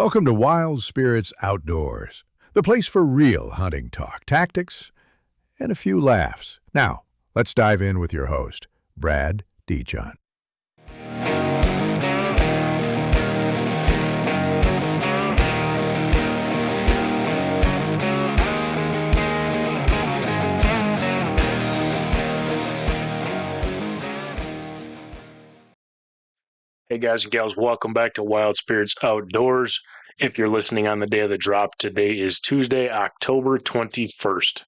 Welcome to Wild Spirits Outdoors, the place for real hunting talk, tactics, and a few laughs. Now, let's dive in with your host, Brad Deachon. Hey guys and gals, welcome back to Wild Spirits Outdoors. If you're listening on the day of the drop, today is Tuesday, October 21st.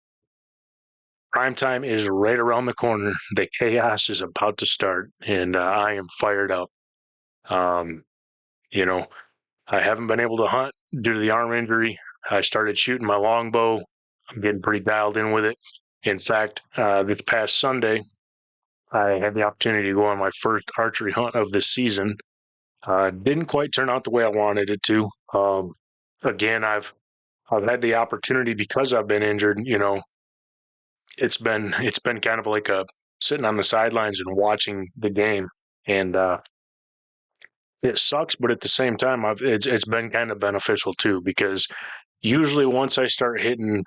Prime time is right around the corner. The chaos is about to start, and I am fired up. I haven't been able to hunt due to the arm injury. I started shooting my longbow. I'm getting pretty dialed in with it. In fact, this past Sunday, I had the opportunity to go on my first archery hunt of the season. Didn't quite turn out the way I wanted it to. Again, I've had the opportunity because I've been injured. It's been kind of like a sitting on the sidelines and watching the game, and it sucks. But at the same time, it's been kind of beneficial too, because usually once I start hitting,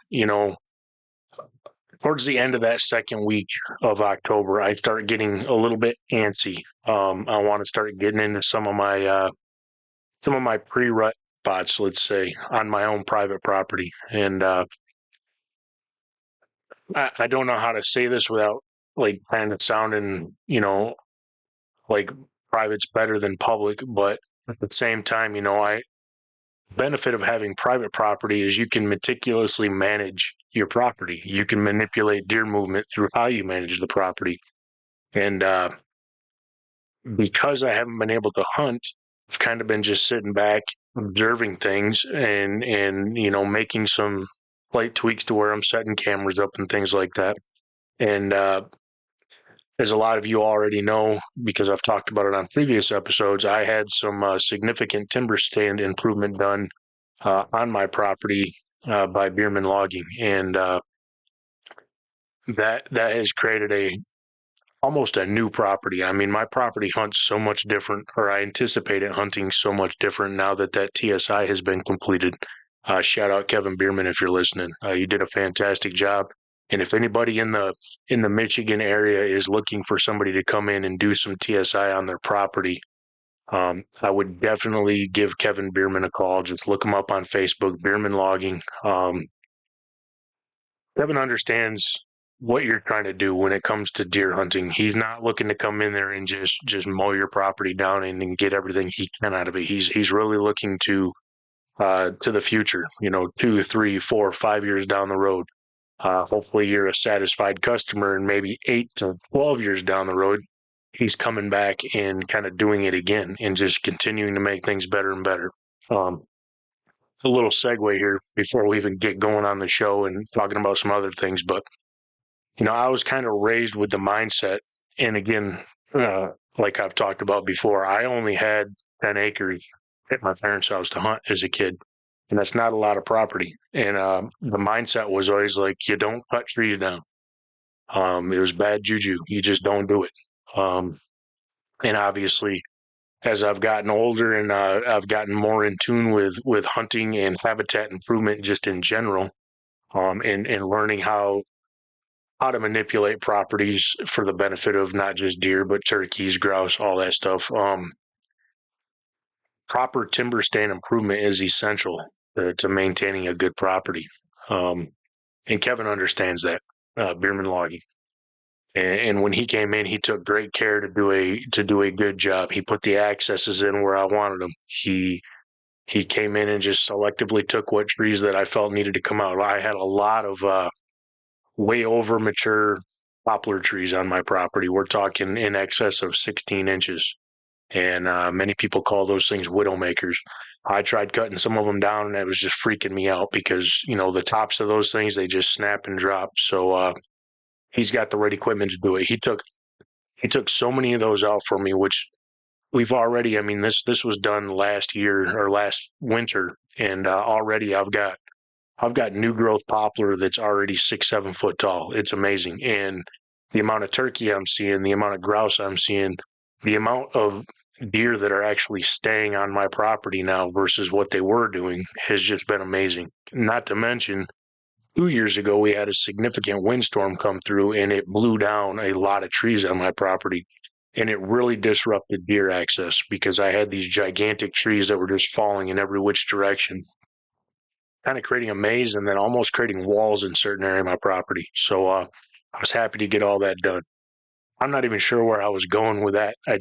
towards the end of that second week of October, I start getting a little bit antsy. I want to start getting into some of my pre-rut spots, let's say, on my own private property. And I don't know how to say this without like kind of sounding, like private's better than public, but at the same time, benefit of having private property is you can meticulously manage your property. You can manipulate deer movement through how you manage the property. And because I haven't been able to hunt, I've kind of been just sitting back, observing things and making some slight tweaks to where I'm setting cameras up and things like that. And as a lot of you already know, because I've talked about it on previous episodes, I had some significant timber stand improvement done on my property by Bierman Logging, and that has created almost a new property. I mean, my property hunts so much different, or I anticipate it hunting so much different now that TSI has been completed. Shout out Kevin Bierman if you're listening. You did a fantastic job. And if anybody in the Michigan area is looking for somebody to come in and do some TSI on their property, I would definitely give Kevin Bierman a call. Just look him up on Facebook, Bierman Logging. Kevin understands what you're trying to do when it comes to deer hunting. He's not looking to come in there and just mow your property down and get everything he can out of it. He's really looking to the future, 2, 3, 4, 5 years down the road. Hopefully you're a satisfied customer, and maybe 8 to 12 years down the road, he's coming back and kind of doing it again and just continuing to make things better and better. A little segue here before we even get going on the show and talking about some other things, but I was kind of raised with the mindset, and again, like I've talked about before, I only had 10 acres at my parents' house to hunt as a kid. And that's not a lot of property. And the mindset was always like, you don't cut trees down. It was bad juju. You just don't do it. And obviously, as I've gotten older and I've gotten more in tune with hunting and habitat improvement just in general, and learning how to manipulate properties for the benefit of not just deer, but turkeys, grouse, all that stuff. Proper timber stand improvement is essential to maintaining a good property. And Kevin understands that, Bierman Logging. And when he came in, he took great care to do a good job. He put the accesses in where I wanted them. He came in and just selectively took what trees that I felt needed to come out. I had a lot of way over mature poplar trees on my property. We're talking in excess of 16 inches. And many people call those things widowmakers. I tried cutting some of them down, and it was just freaking me out because, the tops of those things, they just snap and drop. So he's got the right equipment to do it. He took so many of those out for me, which we've already, this was done last year or last winter, and already I've got new growth poplar that's already 6-7 foot tall. It's amazing. And the amount of turkey I'm seeing, the amount of grouse I'm seeing, the amount of deer that are actually staying on my property now versus what they were doing has just been amazing. Not to mention, 2 years ago, we had a significant windstorm come through and it blew down a lot of trees on my property. And it really disrupted deer access because I had these gigantic trees that were just falling in every which direction, kind of creating a maze and then almost creating walls in certain area of my property. So I was happy to get all that done. I'm not even sure where I was going with that. I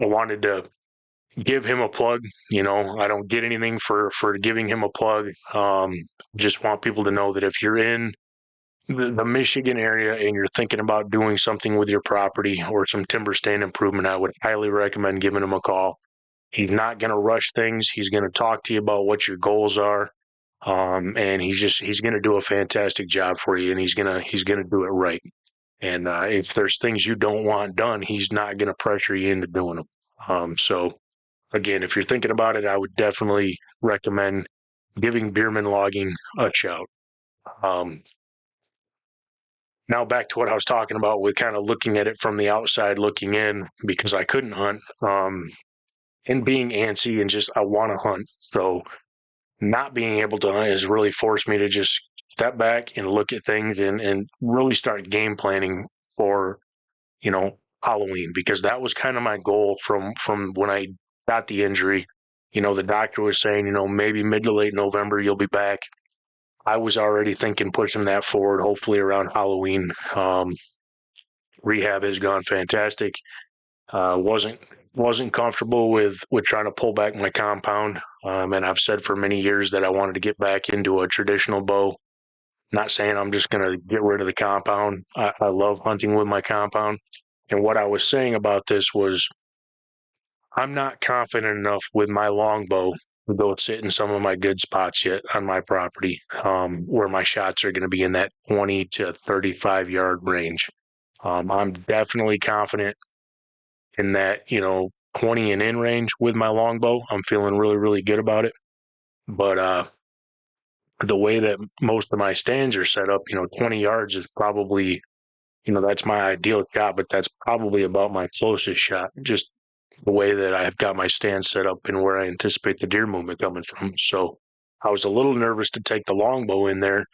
wanted to give him a plug. I don't get anything for giving him a plug. Just want people to know that if you're in the Michigan area and you're thinking about doing something with your property or some timber stand improvement, I would highly recommend giving him a call. He's not going to rush things. He's going to talk to you about what your goals are. And he's going to do a fantastic job for you, and he's going to do it right. And if there's things you don't want done, he's not going to pressure you into doing them. So again, if you're thinking about it, I would definitely recommend giving Bierman Logging a shout. Now back to what I was talking about with kind of looking at it from the outside looking in, because I couldn't hunt, and being antsy and just I want to hunt. So not being able to hunt has really forced me to just step back and look at things and really start game planning for, Halloween, because that was kind of my goal from when I got the injury. The doctor was saying, maybe mid to late November you'll be back. I was already thinking pushing that forward, hopefully around Halloween. Rehab has gone fantastic. Wasn't comfortable with trying to pull back my compound. And I've said for many years that I wanted to get back into a traditional bow. Not saying I'm just going to get rid of the compound. I love hunting with my compound. And what I was saying about this was I'm not confident enough with my longbow to go sit in some of my good spots yet on my property, where my shots are going to be in that 20 to 35 yard range. I'm definitely confident in that, 20 and in range with my longbow. I'm feeling really, really good about it. But the way that most of my stands are set up, 20 yards is probably, that's my ideal shot, but that's probably about my closest shot, just the way that I've got my stand set up and where I anticipate the deer movement coming from. So I was a little nervous to take the longbow in there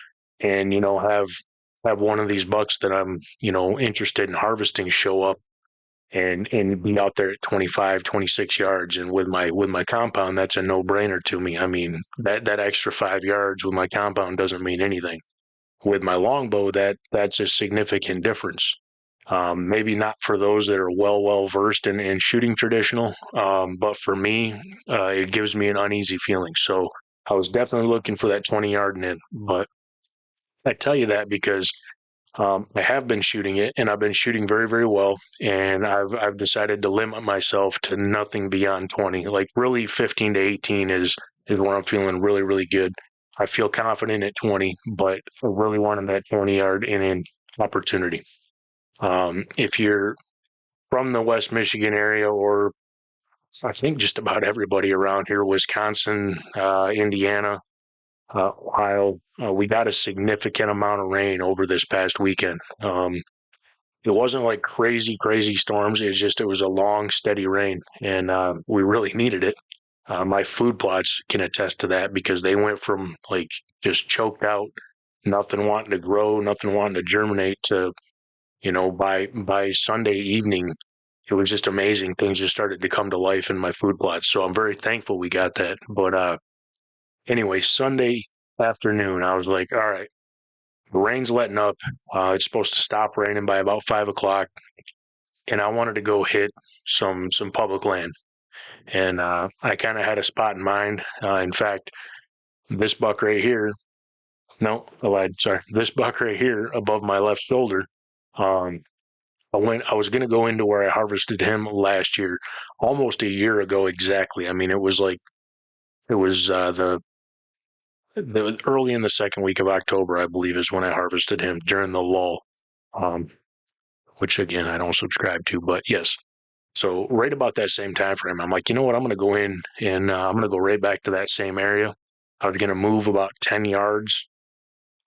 and, have one of these bucks that I'm, interested in harvesting show up and be out there at 25, 26 yards. And with my compound, that's a no-brainer to me. I mean, that extra 5 yards with my compound doesn't mean anything. With my longbow, that's a significant difference. Maybe not for those that are well versed in shooting traditional, but for me, it gives me an uneasy feeling. So I was definitely looking for that 20-yard and in. But I tell you that because I have been shooting it, and I've been shooting very, very well. And I've decided to limit myself to nothing beyond 20. Like really, 15 to 18 is where I'm feeling really, really good. I feel confident at 20, but I really wanted that 20-yard in opportunity. If you're from the West Michigan area, or I think just about everybody around here, Wisconsin, Indiana, Ohio, we got a significant amount of rain over this past weekend. It wasn't like crazy, crazy storms. It was a long, steady rain, and we really needed it. My food plots can attest to that because they went from like just choked out, nothing wanting to grow, nothing wanting to germinate to, by Sunday evening, it was just amazing. Things just started to come to life in my food plots. So I'm very thankful we got that. But anyway, Sunday afternoon, I was like, all right, the rain's letting up. It's supposed to stop raining by about 5 o'clock. And I wanted to go hit some public land. And I kind of had a spot in mind. In fact, this buck right here, no, I lied, sorry. This buck right here above my left shoulder, I was going to go into where I harvested him last year, almost a year ago exactly. I mean, it was the early in the second week of October, I believe, is when I harvested him during the lull, which again I don't subscribe to, but yes. So right about that same time frame, I'm like, you know what? I'm going to go in and I'm going to go right back to that same area. I was going to move about 10 yards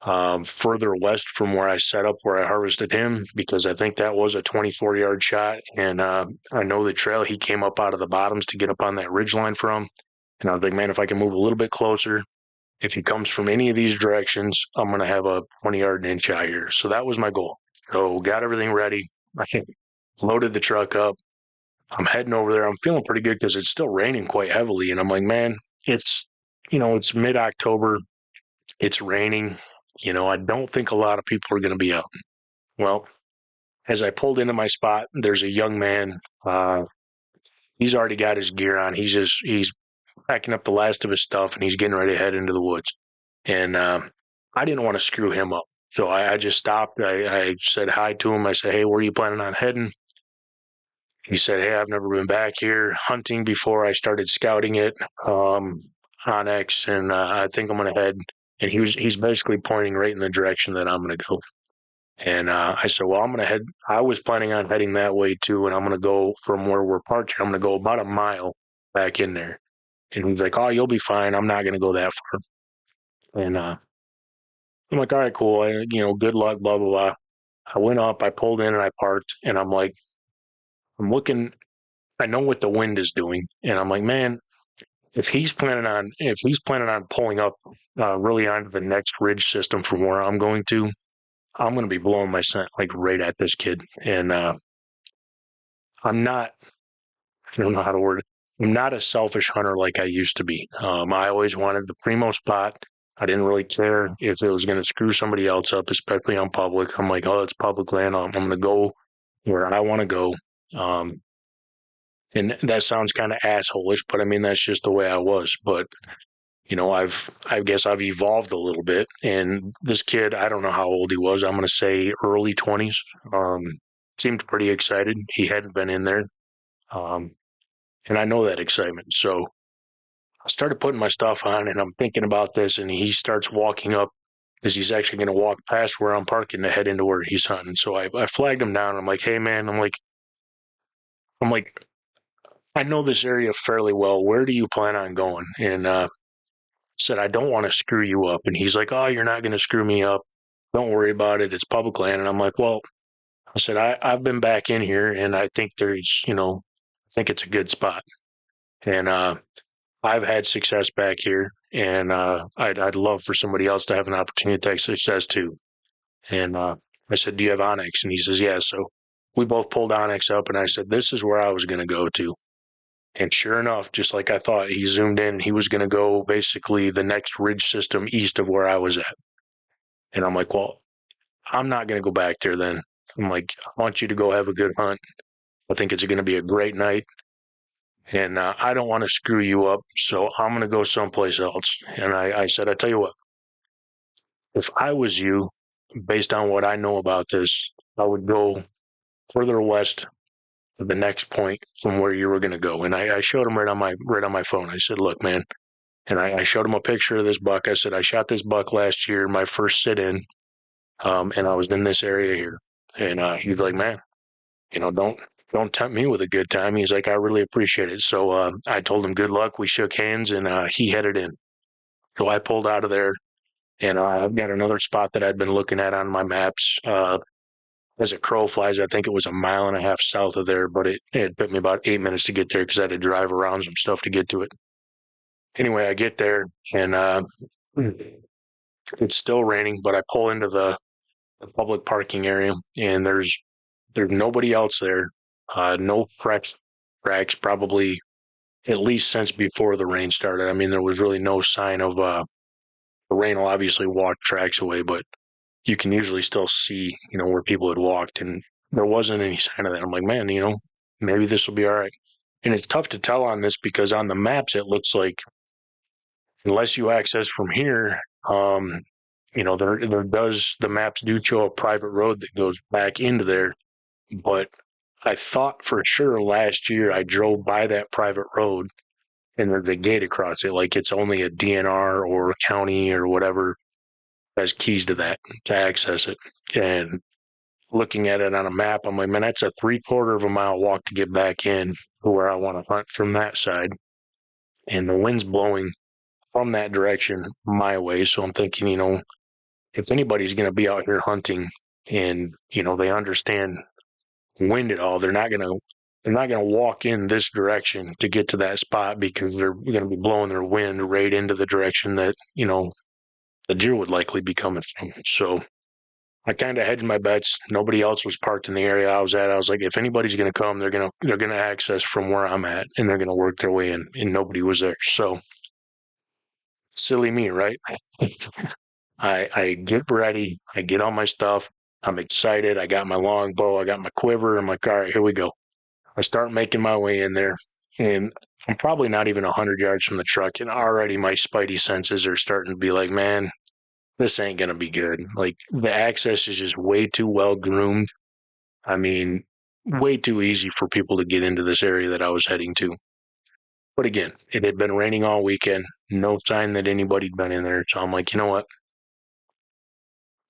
further west from where I set up where I harvested him, because I think that was a 24-yard shot. And I know the trail he came up out of the bottoms to get up on that ridge line from. And I was like, man, if I can move a little bit closer, if he comes from any of these directions, I'm going to have a 20-yard inch shot here. So that was my goal. So got everything ready. I think loaded the truck up. I'm heading over there. I'm feeling pretty good because it's still raining quite heavily. And I'm like, man, it's, it's mid-October. It's raining. I don't think a lot of people are going to be out. Well, as I pulled into my spot, there's a young man. He's already got his gear on. He's packing up the last of his stuff, and he's getting ready to head into the woods. And I didn't want to screw him up. So I just stopped. I said hi to him. I said, hey, where are you planning on heading? He said, hey, I've never been back here hunting before. I started scouting it, Onyx, and I think I'm going to head. And he's basically pointing right in the direction that I'm going to go. And I said, well, I'm going to head. I was planning on heading that way too. And I'm going to go from where we're parked here. I'm going to go about a mile back in there. And he's like, oh, you'll be fine. I'm not going to go that far. And I'm like, all right, cool. Good luck, blah, blah, blah. I went up, I pulled in and I parked. And I'm like, I'm looking, I know what the wind is doing. And I'm like, man, if he's planning on pulling up really onto the next ridge system from where I'm going to be blowing my scent like right at this kid. And I'm not, I don't know how to word it. I'm not a selfish hunter like I used to be. I always wanted the primo spot. I didn't really care if it was going to screw somebody else up, especially on public. I'm like, oh, it's public land. I'm going to go where I want to go. And that sounds kind of assholeish, but I mean, that's just the way I was. But I guess I've evolved a little bit. And this kid, I don't know how old he was. I'm going to say early 20s. Seemed pretty excited. He hadn't been in there. And I know that excitement. So I started putting my stuff on and I'm thinking about this. And he starts walking up because he's actually going to walk past where I'm parking to head into where he's hunting. So I flagged him down. I'm like, hey, man, I'm like, I know this area fairly well. Where do you plan on going? And said, I don't want to screw you up. And he's like, oh, you're not going to screw me up. Don't worry about it. It's public land. And I'm like, well, I said, I've been back in here and I think I think it's a good spot. And I've had success back here. And I'd love for somebody else to have an opportunity to take success too. And I said, do you have Onyx? And he says, yeah. So we both pulled Onyx up and I said, this is where I was going to go to. And sure enough, just like I thought, he zoomed in. He was going to go basically the next ridge system east of where I was at. And I'm like, well, I'm not going to go back there then. I'm like, I want you to go have a good hunt. I think it's going to be a great night. And I don't want to screw you up. So I'm going to go someplace else. And I said, I tell you what, if I was you, based on what I know about this, I would go further west to the next point from where you were going to go. And I showed him right on my phone. I said, look, man. And I showed him a picture of this buck. I said, I shot this buck last year, my first sit-in, and I was in this area here. And he's like, man, don't tempt me with a good time. He's like, I really appreciate it. So I told him good luck. We shook hands, and he headed in. So I pulled out of there, and I've got another spot that I'd been looking at on my maps. As a crow flies, I think it was a mile and a half south of there, but it took me about 8 minutes to get there because I had to drive around some stuff to get to it. Anyway, I get there, and it's still raining, but I pull into the public parking area, and there's nobody else there. No fresh tracks, probably at least since before the rain started. I mean, there was really no sign of the rain will obviously walk tracks away, but you can usually still see, where people had walked, and there wasn't any sign of that. I'm like, man, maybe this will be all right. And it's tough to tell on this because on the maps, it looks like unless you access from here, the maps do show a private road that goes back into there. But I thought for sure last year I drove by that private road and there's a gate across it. Like it's only a DNR or county or whatever has keys to that to access it. And looking at it on a map, I'm like, man, that's a 3/4 of a mile walk to get back in to where I want to hunt from that side. And the wind's blowing from that direction my way. So I'm thinking, if anybody's going to be out here hunting and, they understand wind at all, they're not going to walk in this direction to get to that spot, because they're going to be blowing their wind right into the direction that, the deer would likely be coming from. So I kind of hedged my bets. Nobody else was parked in the area I was at. I was like, if anybody's going to come, they're going to access from where I'm at, and they're going to work their way in. And nobody was there. So silly me, right? I get ready. I get all my stuff. I'm excited. I got my long bow. I got my quiver. I'm like, all right, here we go. I start making my way in there, and I'm probably not even 100 yards from the truck, and already my spidey senses are starting to be like, man, this ain't going to be good. Like, the access is just way too well groomed. I mean, way too easy for people to get into this area that I was heading to. But again, it had been raining all weekend, no sign that anybody'd been in there. So I'm like, you know what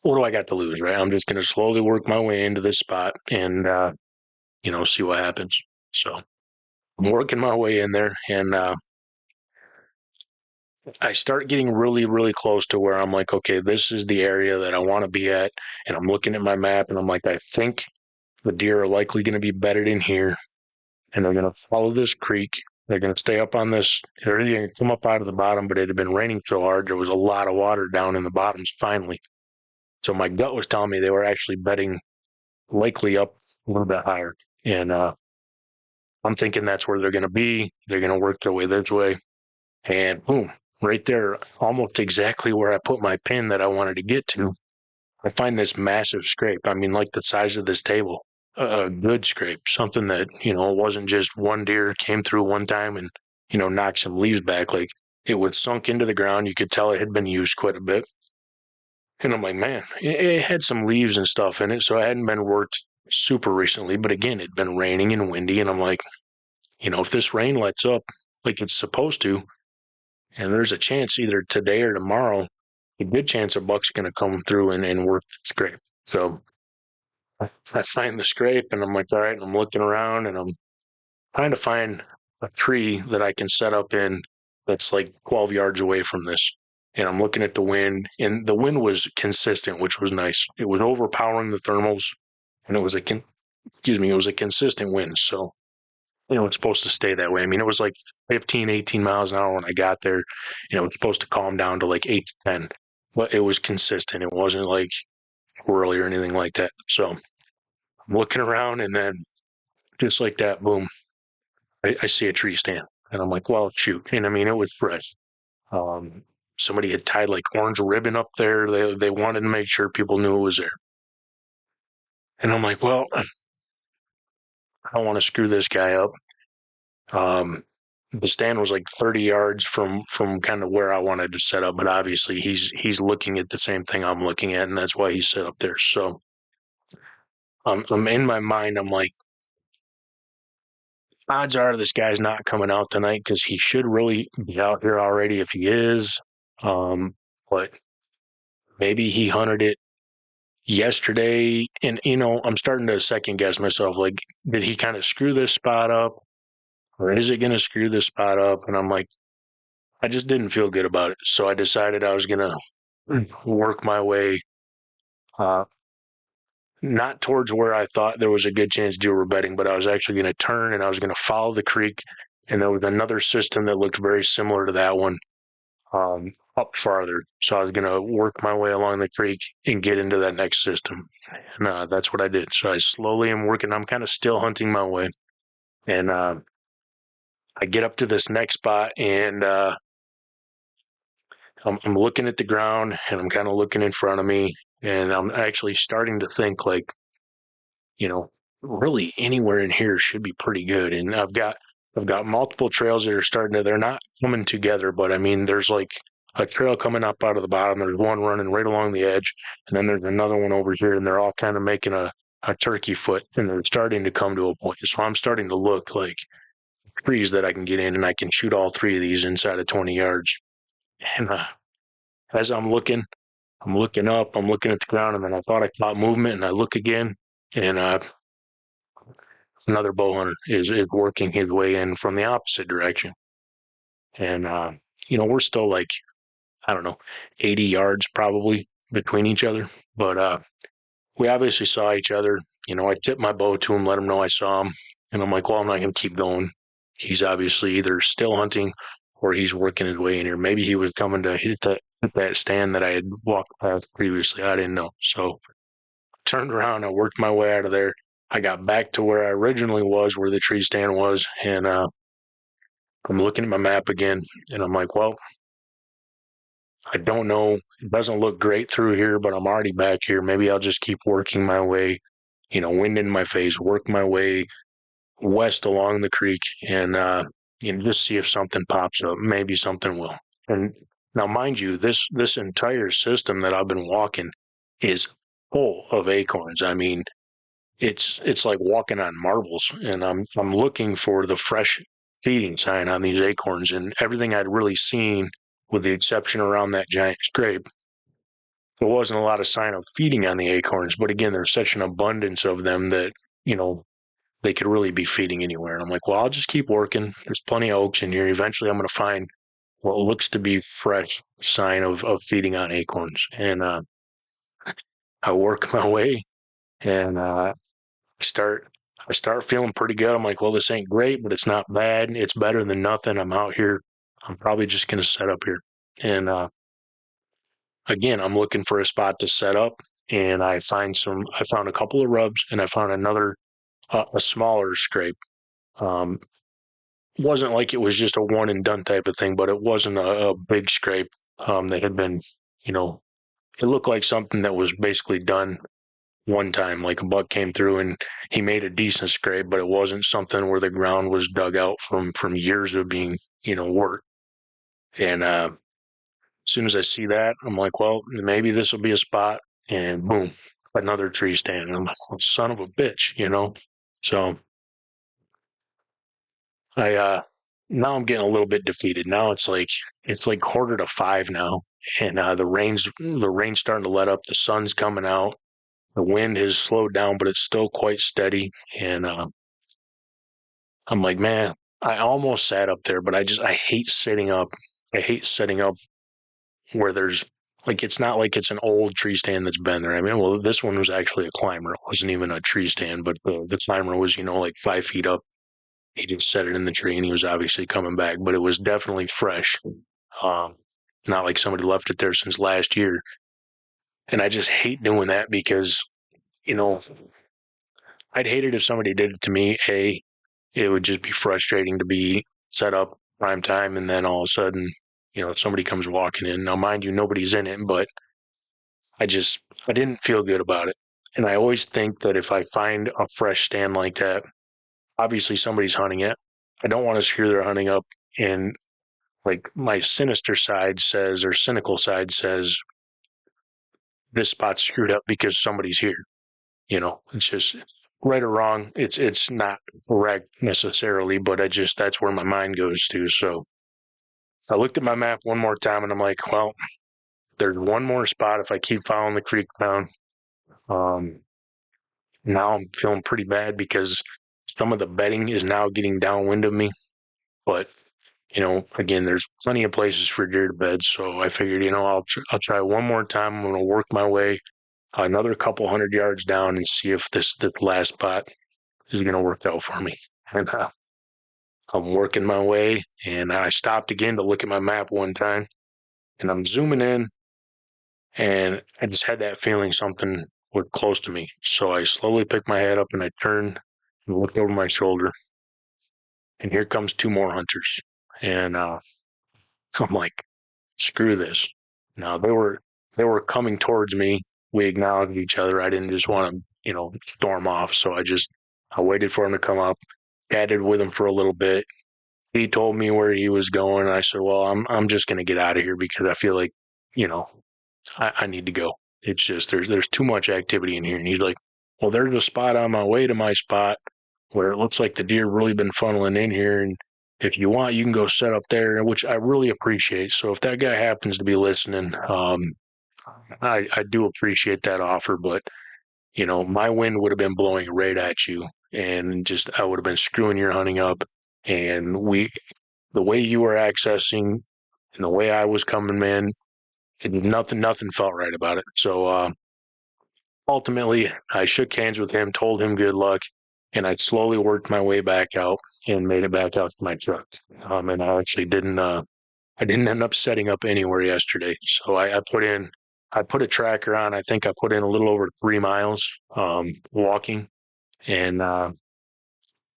do I got to lose, right? I'm just going to slowly work my way into this spot and, see what happens. So I'm working my way in there, and I start getting really, really close to where I'm like, okay, this is the area that I want to be at. And I'm looking at my map, and I'm like, I think the deer are likely going to be bedded in here, and they're going to follow this creek. They're going to stay up on this. They're going to come up out of the bottom, but it had been raining so hard, there was a lot of water down in the bottoms finally. So my gut was telling me they were actually bedding likely up a little bit higher. And I'm thinking that's where they're going to be. They're going to work their way this way. And boom, right there, almost exactly where I put my pin that I wanted to get to, I find this massive scrape. I mean, like the size of this table, a good scrape, something that, it wasn't just one deer came through one time and, knocked some leaves back. Like, it was sunk into the ground. You could tell it had been used quite a bit. And I'm like, man, it had some leaves and stuff in it, so it hadn't been worked super recently. But again, it'd been raining and windy, and I'm like, if this rain lets up like it's supposed to, and there's a chance either today or tomorrow, a good chance a buck's going to come through and work the scrape. So I find the scrape, and I'm like, all right, and I'm looking around, and I'm trying to find a tree that I can set up in that's like 12 yards away from this. And I'm looking at the wind, and the wind was consistent, which was nice. It was overpowering the thermals, and it was a consistent wind. So, it's supposed to stay that way. I mean, it was like 15, 18 miles an hour when I got there. It's supposed to calm down to like 8 to 10, but it was consistent. It wasn't like whirly or anything like that. So I'm looking around, and then just like that, boom, I see a tree stand, and I'm like, well, shoot. And I mean, it was fresh. Somebody had tied like orange ribbon up there. They wanted to make sure people knew it was there. And I'm like, well, I don't want to screw this guy up. The stand was like 30 yards from kind of where I wanted to set up, but obviously he's looking at the same thing I'm looking at, and that's why he's set up there. So I'm in my mind, I'm like, odds are this guy's not coming out tonight, because he should really be out here already if he is. But maybe he hunted it yesterday, and I'm starting to second guess myself. Like, did he kind of screw this spot up, or is it going to screw this spot up? And I'm like, I just didn't feel good about it. So I decided I was going to work my way not towards where I thought there was a good chance deer were bedding, but I was actually going to turn, and I was going to follow the creek. And there was another system that looked very similar to that one, up farther. So I was going to work my way along the creek and get into that next system. And that's what I did. So I slowly am working. I'm kind of still hunting my way. And I get up to this next spot, and I'm looking at the ground, and I'm kind of looking in front of me. And I'm actually starting to think, like, really anywhere in here should be pretty good. And I've got multiple trails that are they're not coming together, but I mean, there's like a trail coming up out of the bottom. There's one running right along the edge, and then there's another one over here, and they're all kind of making a turkey foot, and they're starting to come to a point. So I'm starting to look like trees that I can get in, and I can shoot all three of these inside of 20 yards. And as I'm looking up, I'm looking at the ground, and then I thought I caught movement, and I look again, and another bow hunter is working his way in from the opposite direction. And, we're still like, I don't know, 80 yards probably between each other. But we obviously saw each other. I tipped my bow to him, let him know I saw him. And I'm like, well, I'm not going to keep going. He's obviously either still hunting or he's working his way in here. Maybe he was coming to hit that stand that I had walked past previously. I didn't know. So turned around, I worked my way out of there. I got back to where I originally was, where the tree stand was, and I'm looking at my map again, and I'm like, well, I don't know. It doesn't look great through here, but I'm already back here. Maybe I'll just keep working my way, wind in my face, work my way west along the creek, and just see if something pops up. Maybe something will. And now, mind you, this entire system that I've been walking is full of acorns. I mean, it's like walking on marbles, and I'm looking for the fresh feeding sign on these acorns, and everything I'd really seen, with the exception around that giant scrape, there wasn't a lot of sign of feeding on the acorns. But again, there's such an abundance of them that they could really be feeding anywhere. And I'm like, well, I'll just keep working. There's plenty of oaks in here. Eventually, I'm going to find what looks to be fresh sign of feeding on acorns, and I work my way, and start I start feeling pretty good. I'm like, well, this ain't great, but it's not bad. It's better than nothing. I'm out here. I'm probably just gonna set up here. And again, I'm looking for a spot to set up, and I found a couple of rubs, and I found another a smaller scrape. Um, wasn't like it was just a one and done type of thing, but it wasn't a big scrape. That had been, it looked like something that was basically done one time. Like a buck came through and he made a decent scrape, but it wasn't something where the ground was dug out from years of being, worked. And as soon as I see that, I'm like, well, maybe this will be a spot. And boom, another tree stand. And I'm like, well, son of a bitch. So I now I'm getting a little bit defeated. Now it's like 4:45 now, and the rain's starting to let up. The sun's coming out. The wind has slowed down, but it's still quite steady. And I'm like, man, I almost sat up there, but I hate sitting up. I hate setting up where there's like, it's not like it's an old tree stand that's been there. I mean, well, this one was actually a climber. It wasn't even a tree stand, but the climber was, like 5 feet up. He just set it in the tree, and he was obviously coming back, but it was definitely fresh. It's not like somebody left it there since last year. And I just hate doing that because, you know, I'd hate it if somebody did it to me. It would just be frustrating to be set up prime time, and then all of a sudden, if somebody comes walking in. Now, mind you, nobody's in it, but I didn't feel good about it. And I always think that if I find a fresh stand like that, obviously somebody's hunting it. I don't want to screw their hunting up. And like my cynical side says, this spot's screwed up because somebody's here. It's just right or wrong. It's not correct necessarily, but that's where my mind goes to. So I looked at my map one more time, and I'm like, well, there's one more spot if I keep following the creek down. Now I'm feeling pretty bad because some of the bedding is now getting downwind of me. But, again, there's plenty of places for deer to bed. So I figured, I'll try one more time. I'm going to work my way another couple 100 yards down and see if this last spot is going to work out for me. And I'm working my way, and I stopped again to look at my map one time, and I'm zooming in, and I just had that feeling something was close to me. So I slowly picked my head up, and I turned and looked over my shoulder, and here comes two more hunters. And I'm like, screw this. Now they were coming towards me. We acknowledged each other. I didn't just want to, storm off. So I waited for him to come up, chatted with him for a little bit. He told me where he was going. I said, well, I'm just going to get out of here because I feel like, I need to go. It's just, there's too much activity in here. And he's like, well, there's a spot on my way to my spot where it looks like the deer really been funneling in here. And if you want, you can go set up there, which I really appreciate. So if that guy happens to be listening, I do appreciate that offer, but my wind would have been blowing right at you, and just I would have been screwing your hunting up. And the way you were accessing and the way I was coming in, nothing felt right about it. So ultimately, I shook hands with him, told him good luck, and I slowly worked my way back out and made it back out to my truck. And I actually didn't. I didn't end up setting up anywhere yesterday. So I put a tracker on. I think I put in a little over 3 miles walking, and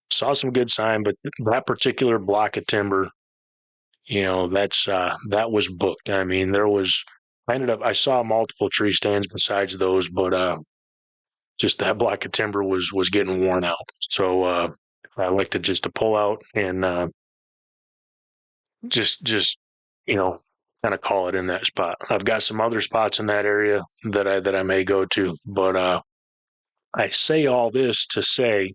saw some good sign. But that particular block of timber, that was booked. I mean, I saw multiple tree stands besides those, but just that block of timber was getting worn out. So I like to pull out and just kind of call it in that spot. I've got some other spots in that area that I may go to, but I say all this to say,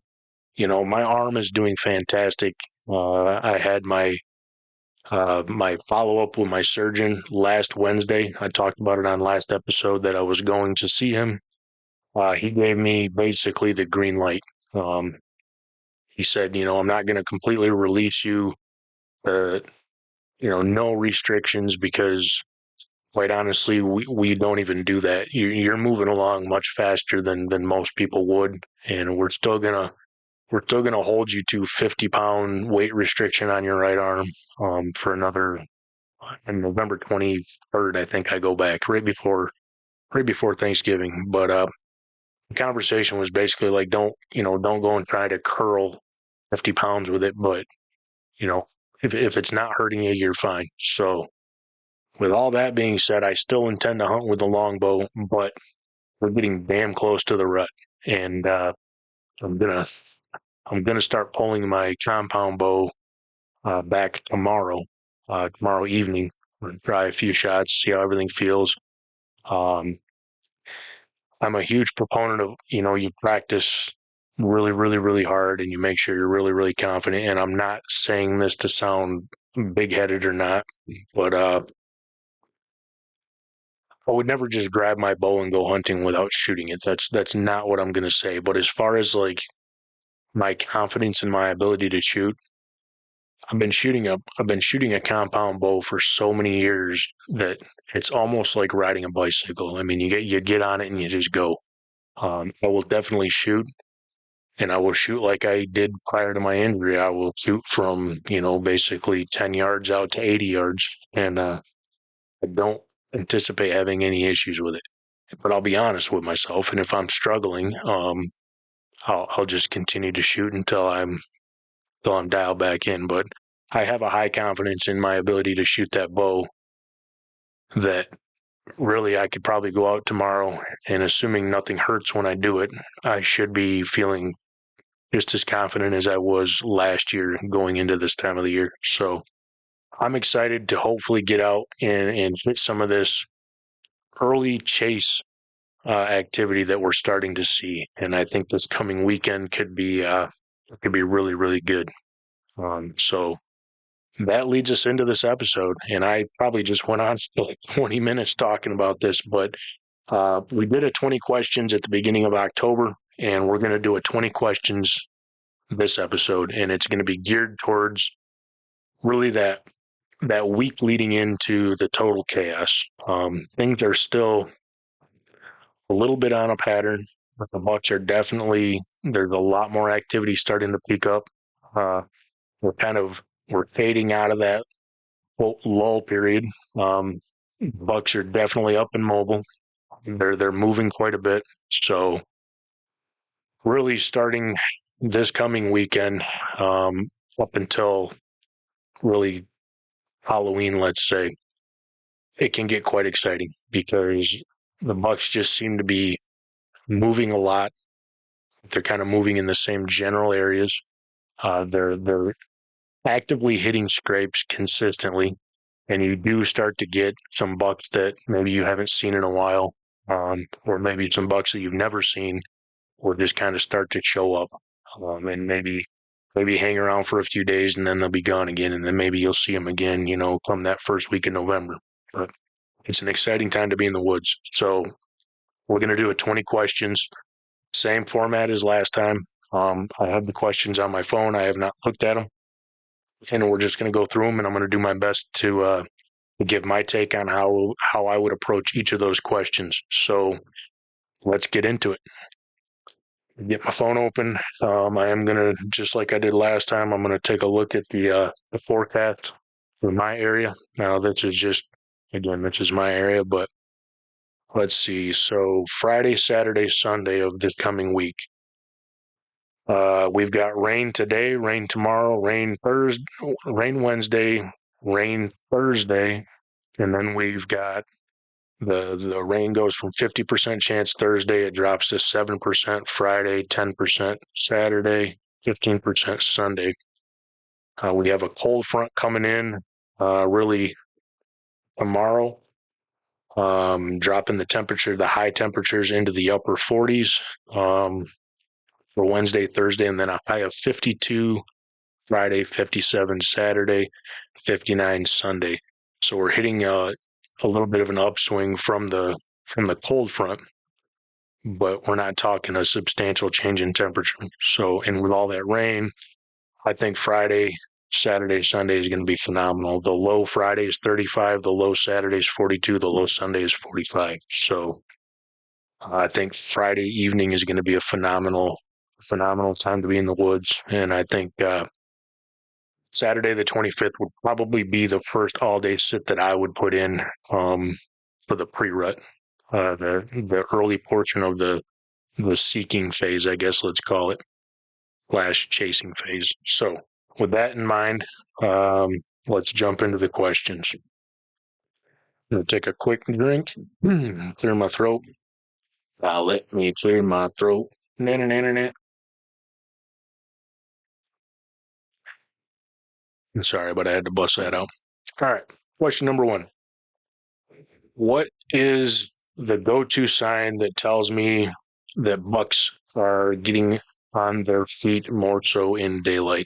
my arm is doing fantastic. I had my follow up with my surgeon last Wednesday. I talked about it on last episode that I was going to see him. He gave me basically the green light. He said, I'm not going to completely release you. Uh, no restrictions because quite honestly, we don't even do that. You're moving along much faster than most people would, and we're still gonna hold you to 50-pound weight restriction on your right arm for another on November 23rd. I think I go back right before Thanksgiving. But the conversation was basically like, don't go and try to curl 50 pounds with it, but you know if it's not hurting you, you're fine. So with all that being said, I still intend to hunt with the longbow, but we're getting damn close to the rut, and I'm gonna I'm gonna start pulling my compound bow back tomorrow evening. I'm gonna try a few shots, see how everything feels. Um, I'm a huge proponent of you practice really, really, really hard, and you make sure you're really, really confident. And I'm not saying this to sound big headed or not, but I would never just grab my bow and go hunting without shooting it. That's not what I'm going to say. But as far as like my confidence in my ability to shoot, I've been shooting a compound bow for so many years that it's almost like riding a bicycle. I mean, you get on it and you just go. I will definitely shoot, and I will shoot like I did prior to my injury. I will shoot from basically 10 yards out to 80 yards, and I don't anticipate having any issues with it. But I'll be honest with myself, and if I'm struggling, I'll just continue to shoot until I'm dialed back in. But I have a high confidence in my ability to shoot that bow that really I could probably go out tomorrow, and assuming nothing hurts when I do it, I should be feeling just as confident as I was last year going into this time of the year. So I'm excited to hopefully get out and hit some of this early chase activity that we're starting to see. And I think this coming weekend could be really, really good. So that leads us into this episode. And I probably just went on for like 20 minutes talking about this, but we did a 20 questions at the beginning of October, and we're going to do a 20 questions this episode, and it's going to be geared towards really that week leading into the total chaos. Things are still a little bit on a pattern, but the Bucks are there's a lot more activity starting to pick up. Uh, we're fading out of that lull period. Bucks are definitely up and mobile. They're moving quite a bit. So really starting this coming weekend, up until really Halloween, let's say, it can get quite exciting because the Bucks just seem to be moving a lot. They're kind of moving in the same general areas. They're actively hitting scrapes consistently, and you do start to get some bucks that maybe you haven't seen in a while, or maybe some bucks that you've never seen, will just kind of start to show up, and maybe hang around for a few days, and then they'll be gone again, and then maybe you'll see them again, come that first week in November. But it's an exciting time to be in the woods. So we're going to do a 20 questions, same format as last time. I have the questions on my phone. I have not looked at them, and we're just going to go through them, and I'm going to do my best to give my take on how I would approach each of those questions. So let's get into it. Get my phone open. I am gonna, just like I did last time, I'm gonna take a look at the forecast for my area. Now this is my area, but let's see. So Friday, Saturday, Sunday of this coming week. We've got rain today, rain tomorrow, rain Thursday, rain Wednesday, rain Thursday, and then we've got the rain goes from 50% chance Thursday, it drops to 7% Friday, 10% Saturday, 15% Sunday. We have a cold front coming in really tomorrow, dropping the high temperatures into the upper 40s for Wednesday, Thursday, and then a high of 52 Friday, 57 Saturday, 59 Sunday. So we're hitting a little bit of an upswing from the cold front, but we're not talking a substantial change in temperature. So, and with all that rain, I think Friday, Saturday, Sunday is going to be phenomenal. The low Friday is 35, the low Saturday is 42, the low Sunday is 45. So I think Friday evening is going to be a phenomenal time to be in the woods. And I think Saturday the 25th would probably be the first all-day sit that I would put in for the pre-rut, the early portion of the seeking phase, I guess let's call it, / chasing phase. So with that in mind, let's jump into the questions. I'm going to take a quick drink, clear my throat. Let me clear my throat. Sorry, but I had to bust that out. All right. Question number 1. What is the go-to sign that tells me that bucks are getting on their feet more so in daylight?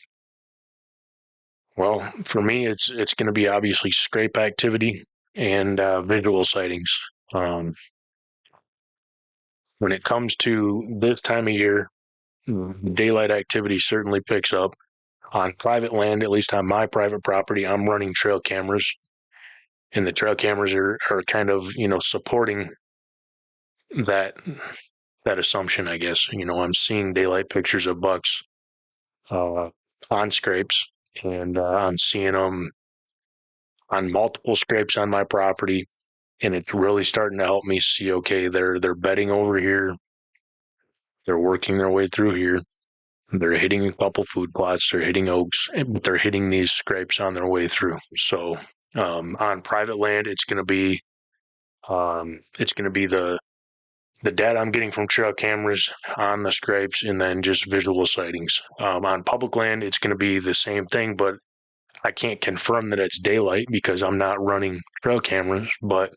Well, for me, it's going to be obviously scrape activity and visual sightings. When it comes to this time of year, daylight activity certainly picks up. On private land, at least on my private property, I'm running trail cameras, and the trail cameras are kind of, supporting that assumption, I guess. I'm seeing daylight pictures of bucks on scrapes, and I'm seeing them on multiple scrapes on my property, and it's really starting to help me see, okay, they're bedding over here, they're working their way through here, they're hitting a couple food plots, they're hitting oaks, but they're hitting these scrapes on their way through. So on private land, it's going to be the data I'm getting from trail cameras on the scrapes, and then just visual sightings. On public land, it's going to be the same thing, but I can't confirm that it's daylight because I'm not running trail cameras, but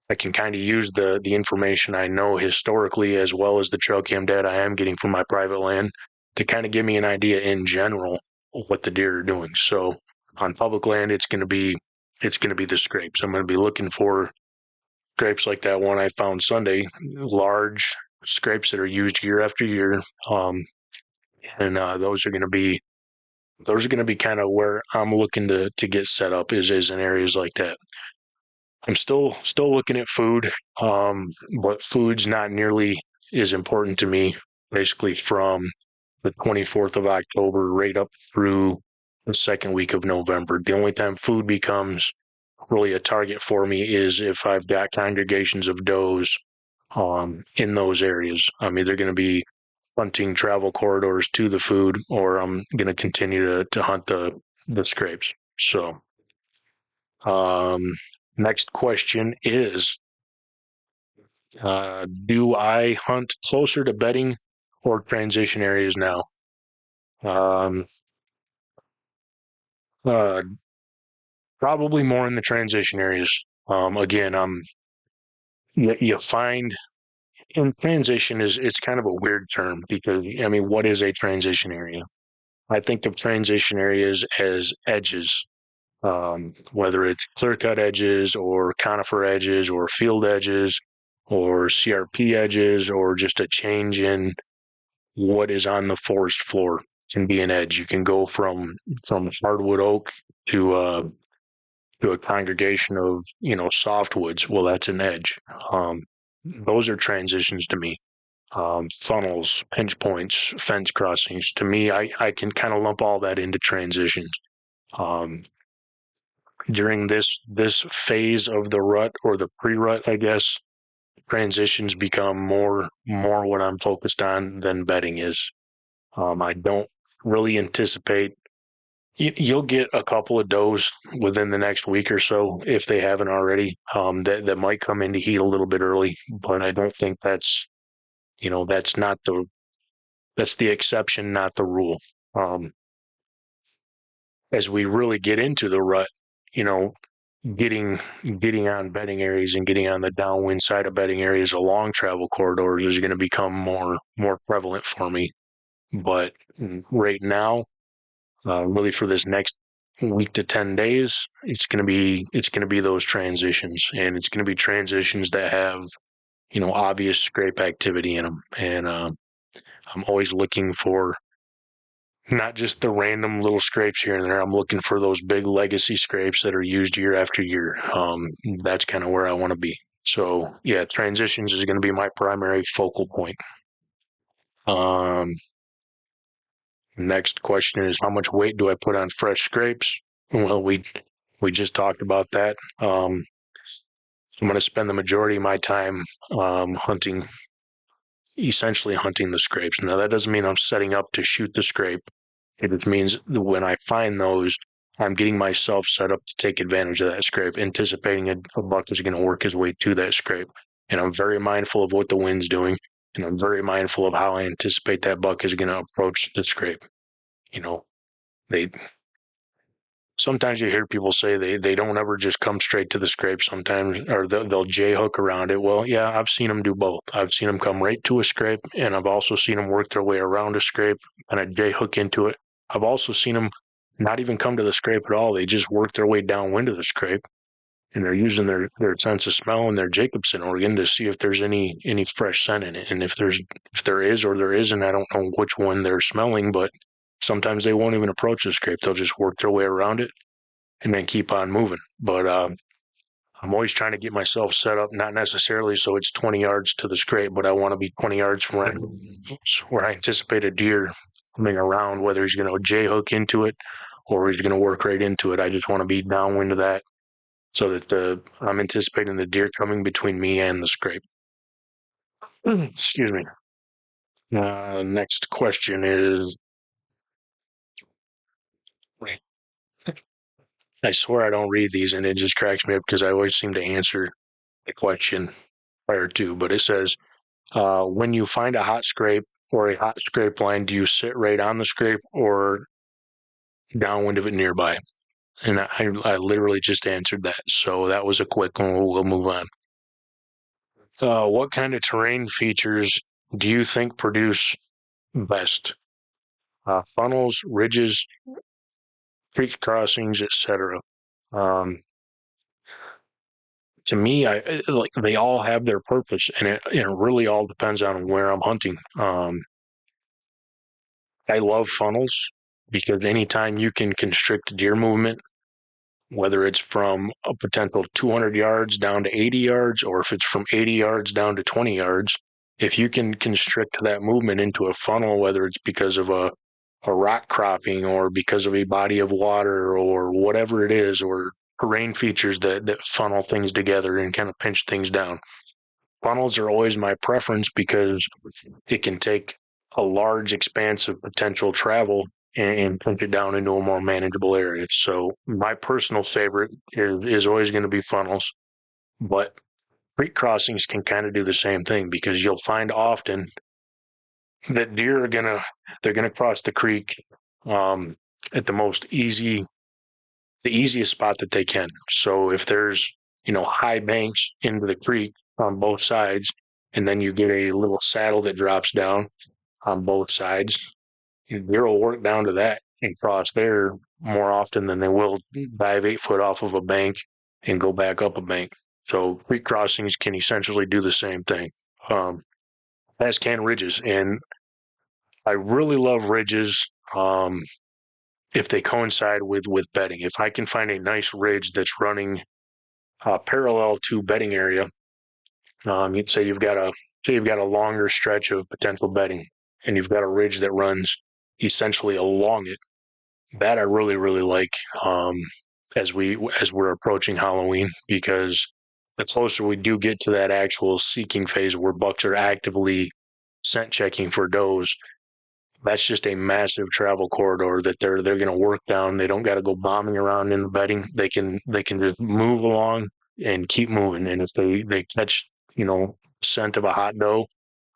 I can kind of use the information I know historically, as well as the trail cam data I am getting from my private land, to kind of give me an idea in general of what the deer are doing. So on public land, it's going to be the scrapes. I'm going to be looking for scrapes like that one I found Sunday, large scrapes that are used year after year. And those are going to be kind of where I'm looking to get set up is in areas like that. I'm still looking at food, but food's not nearly as important to me, basically from the 24th of October right up through the second week of November. The only time food becomes really a target for me is if I've got congregations of does in those areas. I'm either going to be hunting travel corridors to the food, or I'm going to continue to hunt the scrapes. So next question is, do I hunt closer to bedding or transition areas now? Probably more in the transition areas. Again, you find in transition it's kind of a weird term because, I mean, what is a transition area? I think of transition areas as edges, whether it's clear-cut edges or conifer edges or field edges or CRP edges, or just a change in what is on the forest floor can be an edge. You can go from hardwood oak to to a congregation of, softwoods, well, that's an edge. Those are transitions to me. Funnels, pinch points, fence crossings. To me, I can kind of lump all that into transitions. Um, During this phase of the rut or the pre-rut, I guess, transitions become more what I'm focused on than bedding is. I don't really anticipate you'll get a couple of does within the next week or so if they haven't already. That might come into heat a little bit early, but I don't think that's not that's the exception, not the rule. Um, as we really get into the rut, you know, getting getting on bedding areas and getting on the downwind side of bedding areas along travel corridors is going to become more prevalent for me. But right now, really for this next week to 10 days, it's going to be those transitions, and it's going to be transitions that have obvious scrape activity in them, and I'm always looking for not just the random little scrapes here and there. I'm looking for those big legacy scrapes that are used year after year. That's kind of where I want to be. So yeah, transitions is going to be my primary focal point. Next question is, how much weight do I put on fresh scrapes? Well, we just talked about that. I'm going to spend the majority of my time essentially hunting the scrapes. Now, that doesn't mean I'm setting up to shoot the scrape. It just means that when I find those, I'm getting myself set up to take advantage of that scrape, anticipating a buck is going to work his way to that scrape. And I'm very mindful of what the wind's doing, and I'm very mindful of how I anticipate that buck is going to approach the scrape. You know, they sometimes you hear people say they don't ever just come straight to the scrape sometimes, or they'll J hook around it. Well, yeah, I've seen them do both. I've seen them come right to a scrape, and I've also seen them work their way around a scrape and a J hook into it. I've also seen them not even come to the scrape at all. They just work their way downwind of the scrape, and they're using their sense of smell and their Jacobson organ to see if there's any fresh scent in it. And if there is or there isn't, I don't know which one they're smelling, but sometimes they won't even approach the scrape. They'll just work their way around it and then keep on moving. But I'm always trying to get myself set up, not necessarily so it's 20 yards to the scrape, but I want to be 20 yards from where I anticipate a deer coming around, whether he's going to J hook into it or he's going to work right into it. I just want to be downwind of that so that I'm anticipating the deer coming between me and the scrape. Excuse me. Next question is, I swear I don't read these and it just cracks me up because I always seem to answer the question prior to, but it says, when you find a hot scrape or a hot scrape line, do you sit right on the scrape or downwind of it nearby? And I literally just answered that. So that was a quick one. We'll move on. What kind of terrain features do you think produce best? Funnels, ridges, creek crossings, etc. Um, to me, like they all have their purpose, and it really all depends on where I'm hunting. I love funnels because anytime you can constrict deer movement, whether it's from a potential 200 yards down to 80 yards, or if it's from 80 yards down to 20 yards, if you can constrict that movement into a funnel, whether it's because of a rock cropping or because of a body of water or whatever it is, or terrain features that funnel things together and kind of pinch things down. Funnels are always my preference because it can take a large expanse of potential travel and pinch it down into a more manageable area. So my personal favorite is always going to be funnels, but creek crossings can kind of do the same thing because you'll find often that deer they're gonna cross the creek at the easiest spot that they can. So if there's high banks into the creek on both sides, and then you get a little saddle that drops down on both sides, deer will work down to that and cross there more often than they will dive 8 foot off of a bank and go back up a bank. So creek crossings can essentially do the same thing, as can ridges. And I really love ridges. if they coincide with bedding. If I can find a nice ridge that's running parallel to bedding area, you'd say you've got a longer stretch of potential bedding, and you've got a ridge that runs essentially along it. That I really really like as we're approaching Halloween, because the closer we do get to that actual seeking phase where bucks are actively scent checking for does, that's just a massive travel corridor that they're going to work down. They don't got to go bombing around in the bedding. They can just move along and keep moving. And if they catch scent of a hot doe,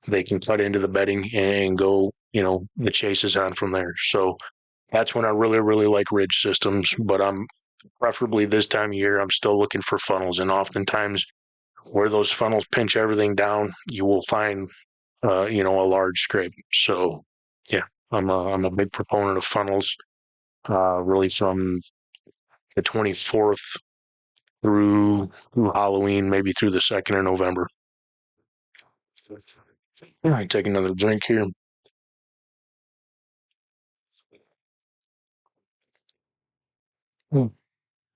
they can cut into the bedding and go. The chase is on from there. So that's when I really really like ridge systems. But I'm preferably this time of year, I'm still looking for funnels, and oftentimes where those funnels pinch everything down, you will find a large scrape. So yeah, I'm a big proponent of funnels. Really from the 24th through Halloween, maybe through the 2nd of November. All right, take another drink here.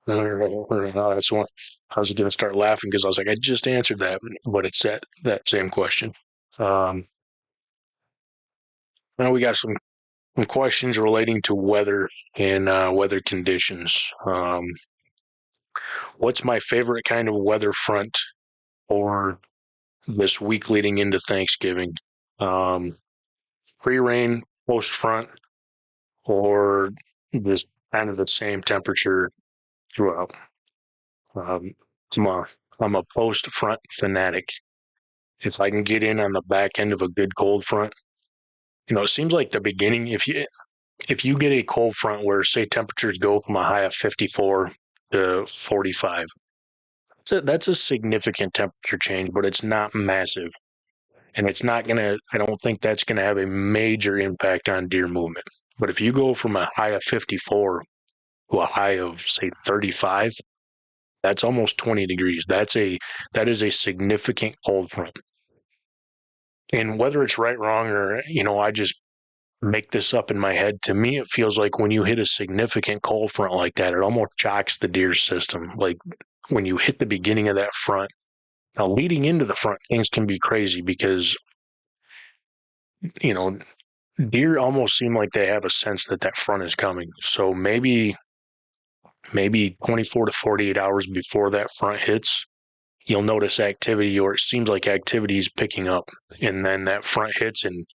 That's one. I was going to start laughing because I was like, I just answered that, but it's that same question. Now we got some questions relating to weather and weather conditions. What's my favorite kind of weather front for this week leading into Thanksgiving? Um, Pre-rain, post front, or just kind of the same temperature throughout. Um, I'm a, I'm a post front fanatic. If I can get in on the back end of a good cold front, it seems like the beginning. If you get a cold front where say temperatures go from a high of 54 to 45, that's a significant temperature change, but it's not massive. And it's not going to, I don't think that's going to have a major impact on deer movement. But if you go from a high of 54 to a high of say 35, that's almost 20 degrees. That is a significant cold front. And whether it's right, wrong, or, I just make this up in my head, to me, it feels like when you hit a significant cold front like that, it almost shocks the deer system. Like when you hit the beginning of that front, now leading into the front, things can be crazy because, you know, deer almost seem like they have a sense that that front is coming. So maybe 24 to 48 hours before that front hits, you'll notice activity, or it seems like activity is picking up. And then that front hits, and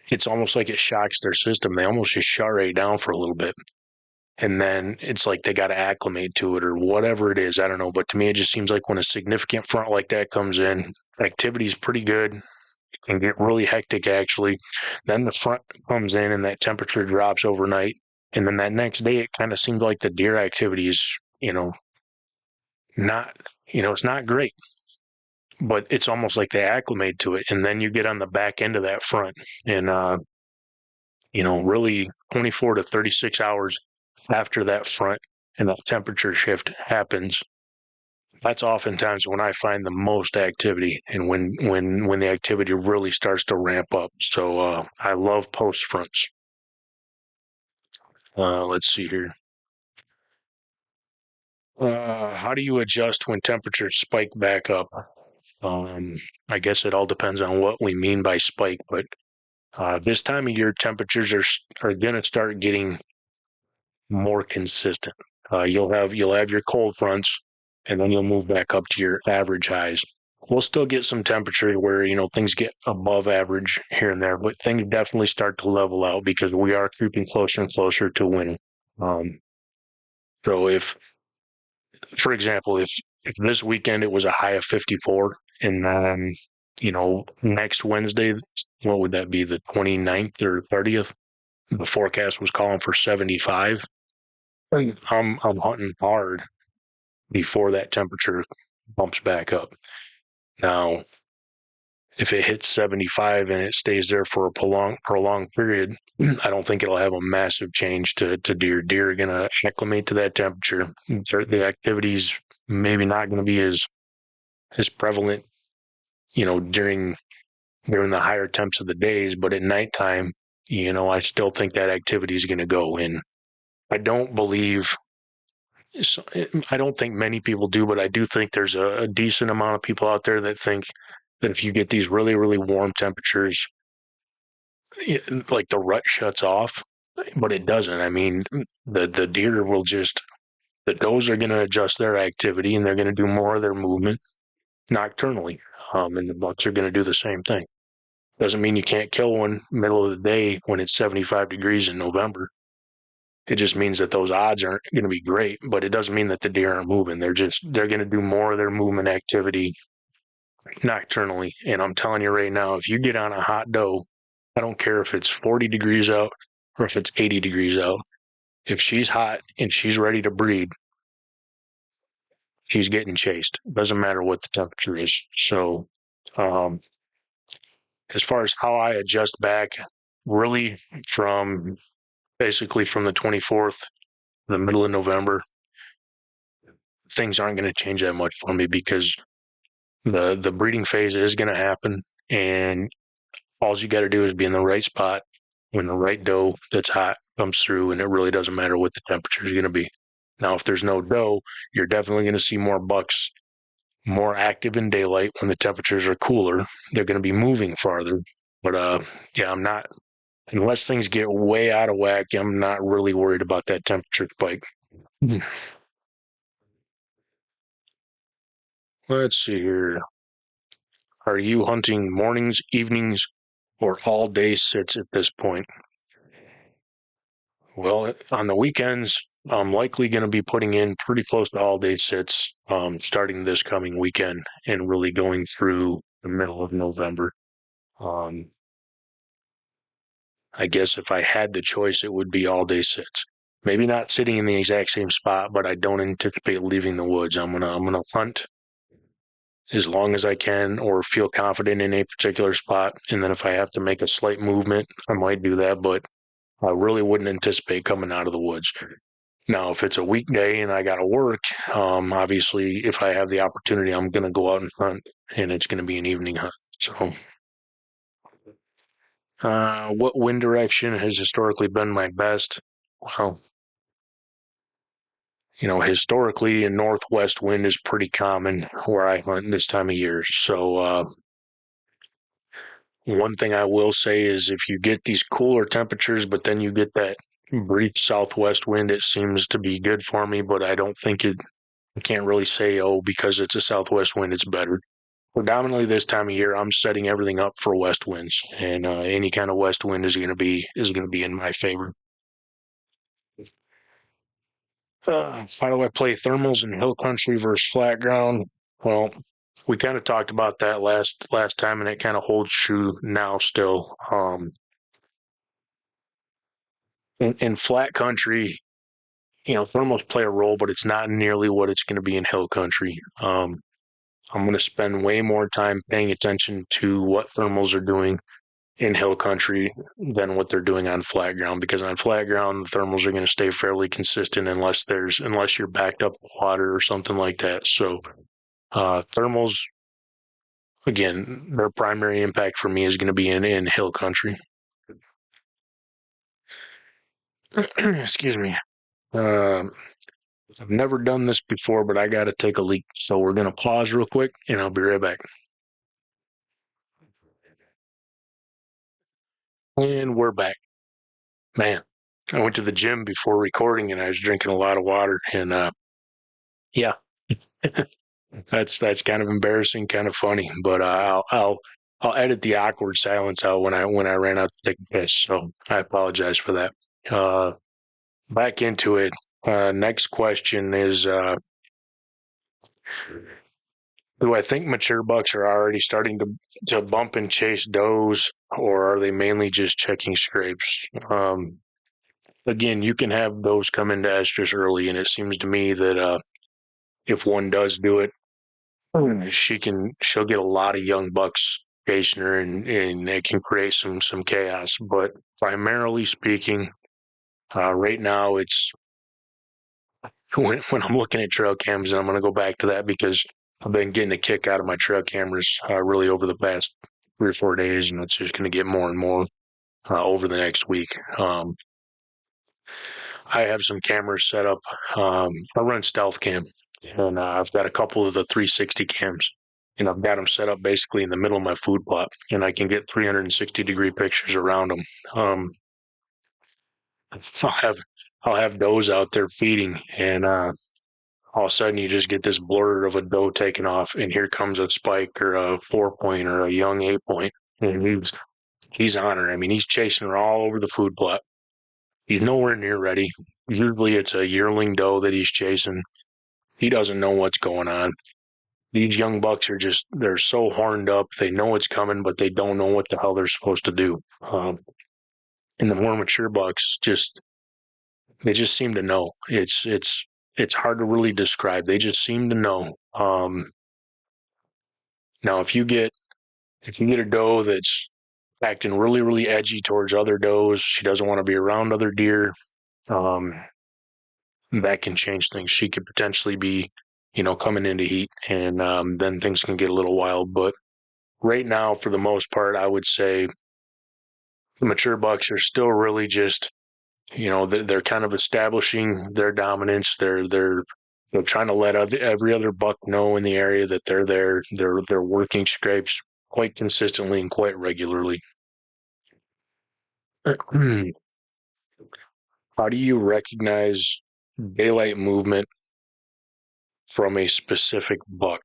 it's almost like it shocks their system. They almost just shut right down for a little bit. And then it's like they got to acclimate to it or whatever it is. I don't know. But to me, it just seems like when a significant front like that comes in, activity is pretty good. It can get really hectic, actually. Then the front comes in and that temperature drops overnight. And then that next day, it kind of seems like the deer activity is, not, it's not great, but it's almost like they acclimate to it. And then you get on the back end of that front and, really 24 to 36 hours after that front and that temperature shift happens. That's oftentimes when I find the most activity and when the activity really starts to ramp up. So I love post fronts. Let's see here. How do you adjust when temperatures spike back up? I guess it all depends on what we mean by spike, but this time of year, temperatures are going to start getting more consistent. You'll have your cold fronts, and then you'll move back up to your average highs. We'll still get some temperature where things get above average here and there, but things definitely start to level out because we are creeping closer and closer to winter. Um, so for example, if this weekend it was a high of 54, and then next Wednesday, what would that be, the 29th or 30th? The forecast was calling for 75. I'm hunting hard before that temperature bumps back up. Now, if it hits 75 and it stays there for a prolonged period, I don't think it'll have a massive change to deer. Deer are going to acclimate to that temperature. The activity's maybe not going to be as prevalent, during the higher temps of the days, but at nighttime, I still think that activity is going to go in. I don't believe, I don't think many people do, but I do think there's a decent amount of people out there that think that if you get these really, really warm temperatures, like the rut shuts off, but it doesn't. I mean, the deer will just, the does are going to adjust their activity and they're going to do more of their movement nocturnally. And the bucks are going to do the same thing. Doesn't mean you can't kill one middle of the day when it's 75 degrees in November. It just means that those odds aren't going to be great, but it doesn't mean that the deer aren't moving. They're going to do more of their movement activity nocturnally. And I'm telling you right now, if you get on a hot doe, I don't care if it's 40 degrees out or if it's 80 degrees out. If she's hot and she's ready to breed, she's getting chased. Doesn't matter what the temperature is. So, as far as how I adjust back, really from basically from the 24th, the middle of November, things aren't going to change that much for me because the breeding phase is going to happen, and all you got to do is be in the right spot when the right doe that's hot comes through, and it really doesn't matter what the temperature is going to be. Now, if there's no doe, you're definitely going to see more bucks more active in daylight when the temperatures are cooler. They're going to be moving farther. But yeah, I'm not, unless things get way out of whack, I'm not really worried about that temperature spike. Let's see here. Are you hunting mornings, evenings, or all day sits at this point? Well, on the weekends, I'm likely going to be putting in pretty close to all day sits starting this coming weekend and really going through the middle of November. Um, I guess if I had the choice, it would be all day sits. Maybe not sitting in the exact same spot, but I don't anticipate leaving the woods. I'm gonna hunt as long as I can or feel confident in a particular spot. And then if I have to make a slight movement, I might do that, but I really wouldn't anticipate coming out of the woods. Now, if it's a weekday and I got to work, obviously, if I have the opportunity, I'm going to go out and hunt, and it's going to be an evening hunt. So, what wind direction has historically been my best? Well, historically, a northwest wind is pretty common where I hunt this time of year. So, one thing I will say is if you get these cooler temperatures, but then you get that brief southwest wind, it seems to be good for me, but I don't think I can't really say, oh, because it's a southwest wind, it's better. Predominantly this time of year, I'm setting everything up for west winds, and any kind of west wind is going to be in my favor. How do I play thermals in hill country versus flat ground? Well, we kind of talked about that last time, and it kind of holds true now still. In flat country, thermals play a role, but it's not nearly what it's going to be in hill country. I'm going to spend way more time paying attention to what thermals are doing in hill country than what they're doing on flat ground, because on flat ground, the thermals are going to stay fairly consistent unless you're backed up with water or something like that. So thermals, again, their primary impact for me is going to be in hill country. Excuse me. I've never done this before, but I got to take a leak. So we're going to pause real quick, and I'll be right back. And we're back. Man, I went to the gym before recording, and I was drinking a lot of water. And yeah, that's kind of embarrassing, kind of funny. But I'll edit the awkward silence out when I ran out to take a piss. So I apologize for that. Back into it. Next question is, do I think mature bucks are already starting to bump and chase does, or are they mainly just checking scrapes? Again, you can have those come into estrus early, and it seems to me that if one does do it, she'll get a lot of young bucks chasing her, and it can create some chaos. But primarily speaking, right now it's when I'm looking at trail cams, and I'm going to go back to that because I've been getting a kick out of my trail cameras really over the past 3 or 4 days, and it's just going to get more and more over the next week. I have some cameras set up. I run stealth cam, and I've got a couple of the 360 cams, and I've got them set up basically in the middle of my food plot, and I can get 360-degree pictures around them. I'll have I'll have does out there feeding, and all of a sudden you just get this blur of a doe taking off, and here comes a spike or a 4-point or a young 8-point, and he's on her. I mean, he's chasing her all over the food plot. He's nowhere near ready. Usually it's a yearling doe that he's chasing. He doesn't know what's going on. These young bucks they're so horned up. They know it's coming, but they don't know what the hell they're supposed to do. And the more mature bucks they just seem to know. It's hard to really describe. They just seem to know. Now, if you get a doe that's acting really, really edgy towards other does, she doesn't want to be around other deer. That can change things. She could potentially be, coming into heat, and then things can get a little wild. But right now, for the most part, I would say the mature bucks are still really just, they're kind of establishing their dominance. They're trying to let every other buck know in the area that they're there. They're working scrapes quite consistently and quite regularly. How do you recognize daylight movement from a specific buck?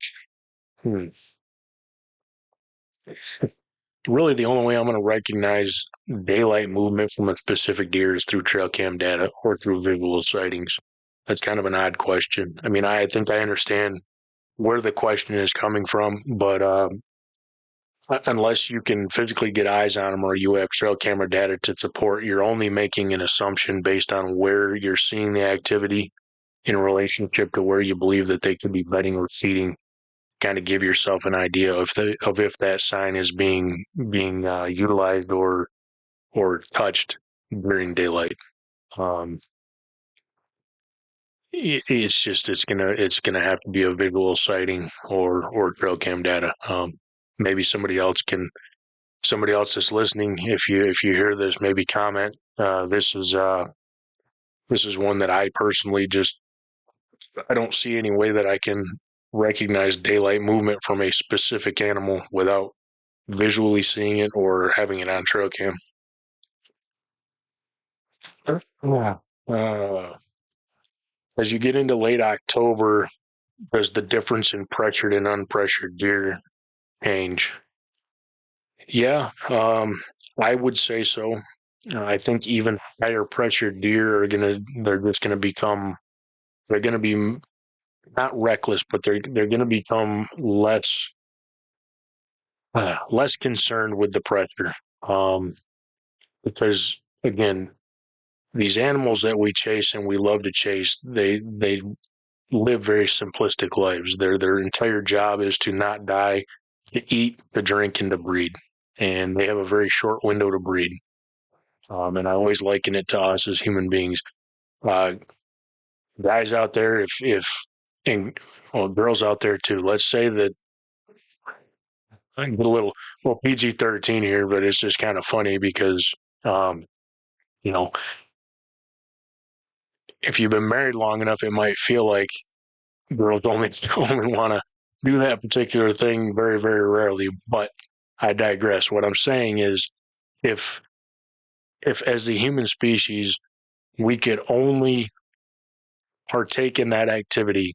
Really, the only way I'm going to recognize daylight movement from a specific deer is through trail cam data or through visual sightings. That's kind of an odd question. I mean, I think I understand where the question is coming from, but unless you can physically get eyes on them or you have trail camera data to support, you're only making an assumption based on where you're seeing the activity in relationship to where you believe that they could be bedding or feeding. Kind of give yourself an idea of if that sign is being utilized or touched during daylight. It's gonna have to be a visual sighting or trail cam data. Maybe somebody else that's listening, if you hear this, maybe comment. This is one that I personally I don't see any way that I can recognize daylight movement from a specific animal without visually seeing it or having it on trail cam. As you get into late October, does the difference in pressured and unpressured deer change? Yeah, I would say so. I think even higher pressured deer they're going to be not reckless, but they're going to become less concerned with the pressure. Because again, these animals that we chase and we love to chase, they live very simplistic lives. Their entire job is to not die, to eat, to drink, and to breed. And they have a very short window to breed. And I always liken it to us as human beings. Guys out there, and girls out there too. Let's say that I get a little PG-13 here, but it's just kind of funny because, if you've been married long enough, it might feel like girls only want to do that particular thing very, very rarely. But I digress. What I'm saying is, if as the human species, we could only partake in that activity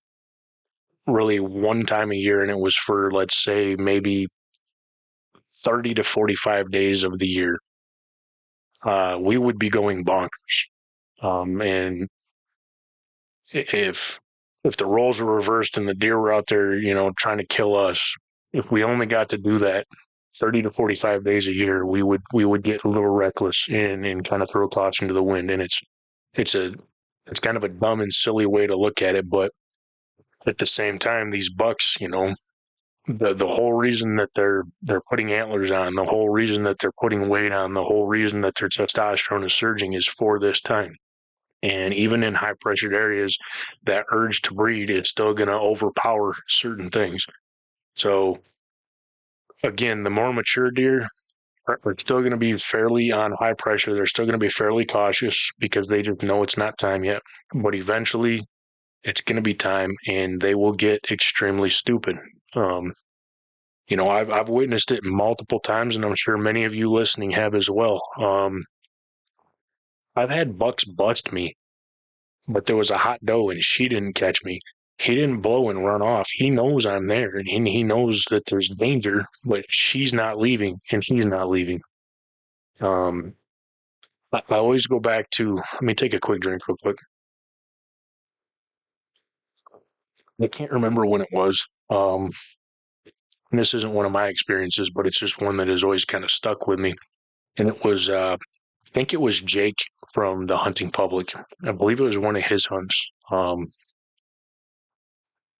really one time a year, and it was for, let's say, maybe 30 to 45 days of the year, we would be going bonkers. And if the roles were reversed and the deer were out there, trying to kill us, if we only got to do that 30 to 45 days a year, we would get a little reckless and kind of throw caution to the wind. And it's kind of a dumb and silly way to look at it, but at the same time, these bucks, the whole reason that they're putting antlers on, the whole reason that they're putting weight on, the whole reason that their testosterone is surging is for this time. And even in high pressured areas, that urge to breed is still going to overpower certain things. So again, the more mature deer, are still going to be fairly on high pressure. They're still going to be fairly cautious because they just know it's not time yet. But eventually, it's going to be time, and they will get extremely stupid. I've witnessed it multiple times, and I'm sure many of you listening have as well. I've had bucks bust me, but there was a hot doe, and she didn't catch me. He didn't blow and run off. He knows I'm there, and he knows that there's danger, but she's not leaving, and he's not leaving. I always go back to, let me take a quick drink real quick. I can't remember when it was. And this isn't one of my experiences, but it's just one that has always kind of stuck with me. And it was, I think it was Jake from the hunting public. I believe it was one of his hunts.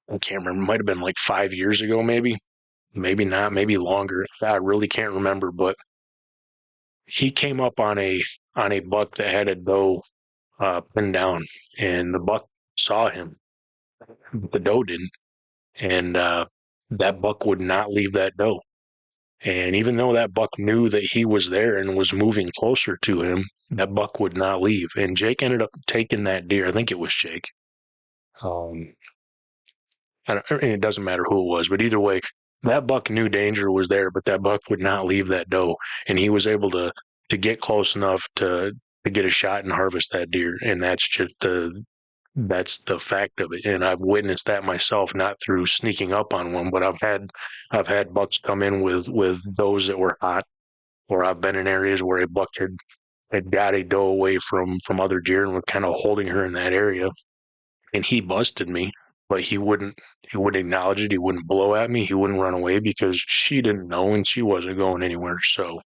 I can't remember. It might have been like 5 years ago, maybe. Maybe not, maybe longer. I really can't remember, but he came up on a buck that had a doe pinned down, and the buck saw him. The doe didn't. And that buck would not leave that doe. And even though that buck knew that he was there and was moving closer to him, that buck would not leave. And Jake ended up taking that deer. I think it was Jake. And it doesn't matter who it was, but either way, that buck knew danger was there, but that buck would not leave that doe. And he was able to get close enough to get a shot and harvest that deer. And that's the fact of it. And I've witnessed that myself, not through sneaking up on one, but I've had bucks come in with those that were hot, or I've been in areas where a buck had got a doe away from other deer and was kind of holding her in that area, and he busted me, but he wouldn't acknowledge it. He wouldn't blow at me. He wouldn't run away because she didn't know and she wasn't going anywhere. So,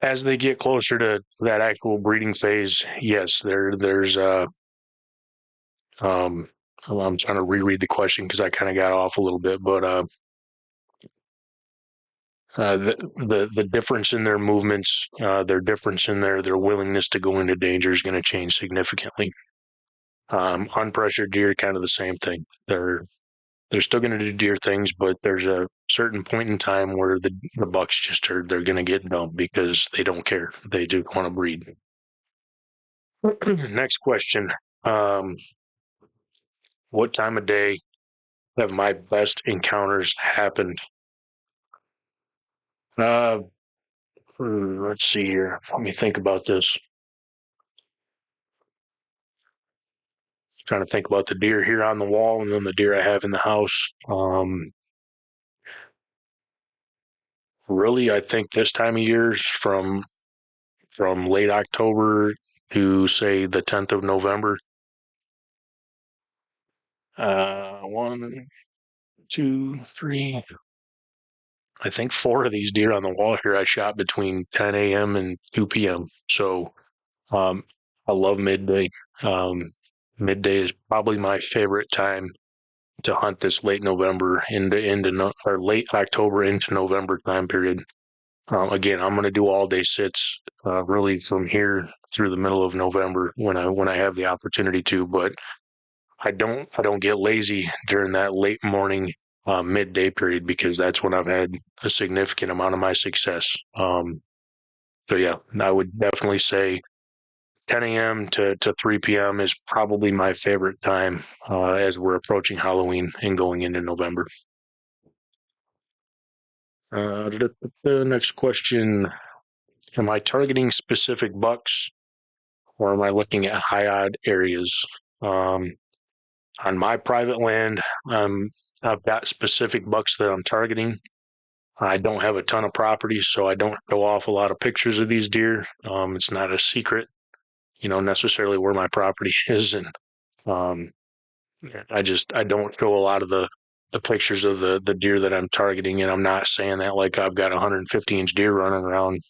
as they get closer to that actual breeding phase, yes, there's I'm trying to reread the question because I kind of got off a little bit, but the difference in their movements, their difference in their willingness to go into danger is going to change significantly. Unpressured deer, kind of the same thing. They're still going to do deer things, but there's a certain point in time where the bucks they're going to get dumped because they don't care. They just want to breed. Next question. What time of day have my best encounters happened? Let's see here. Let me think about this. Trying to think about the deer here on the wall and then the deer I have in the house. Really, I think this time of year from late October to say the 10th of November. 1, 2, 3. I think 4 of these deer on the wall here I shot between 10 a.m. and 2 p.m. So I love midday. Midday is probably my favorite time to hunt this late November or late October into November time period. Again, I'm going to do all day sits really from here through the middle of November when I have the opportunity to, but I don't get lazy during that late morning midday period because that's when I've had a significant amount of my success. So yeah, I would definitely say 10 a.m. to 3 p.m. is probably my favorite time as we're approaching Halloween and going into November. The next question, am I targeting specific bucks or am I looking at high odd areas? On my private land, I've got specific bucks that I'm targeting. I don't have a ton of property, so I don't show off a lot of pictures of these deer. It's not a secret, necessarily where my property is, and I don't show a lot of the pictures of the deer that I'm targeting, and I'm not saying that like I've got a 150-inch deer running around,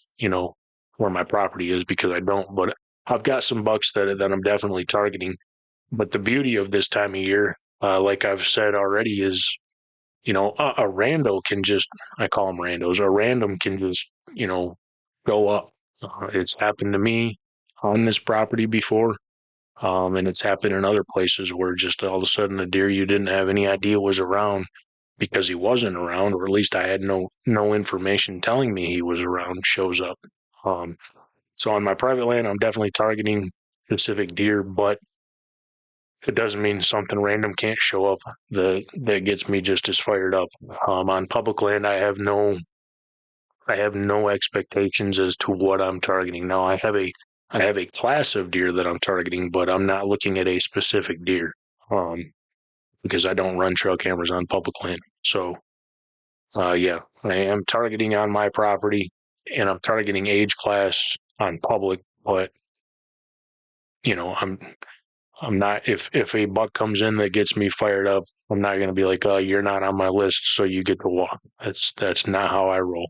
where my property is, because I don't. But I've got some bucks that I'm definitely targeting. But the beauty of this time of year, like I've said already, is a rando can just, I call them randos. A random can just go up. It's happened to me on this property before. And it's happened in other places where just all of a sudden a deer you didn't have any idea was around because he wasn't around, or at least I had no information telling me he was around, shows up. So on my private land, I'm definitely targeting specific deer, but it doesn't mean something random can't show up that gets me just as fired up. On public land, I have no expectations as to what I'm targeting. Now I have a class of deer that I'm targeting, but I'm not looking at a specific deer. Because I don't run trail cameras on public land. So yeah, I am targeting on my property, and I'm targeting age class on public, but I'm not, if a buck comes in that gets me fired up, I'm not going to be like, oh, you're not on my list, so you get to walk. That's not how I roll.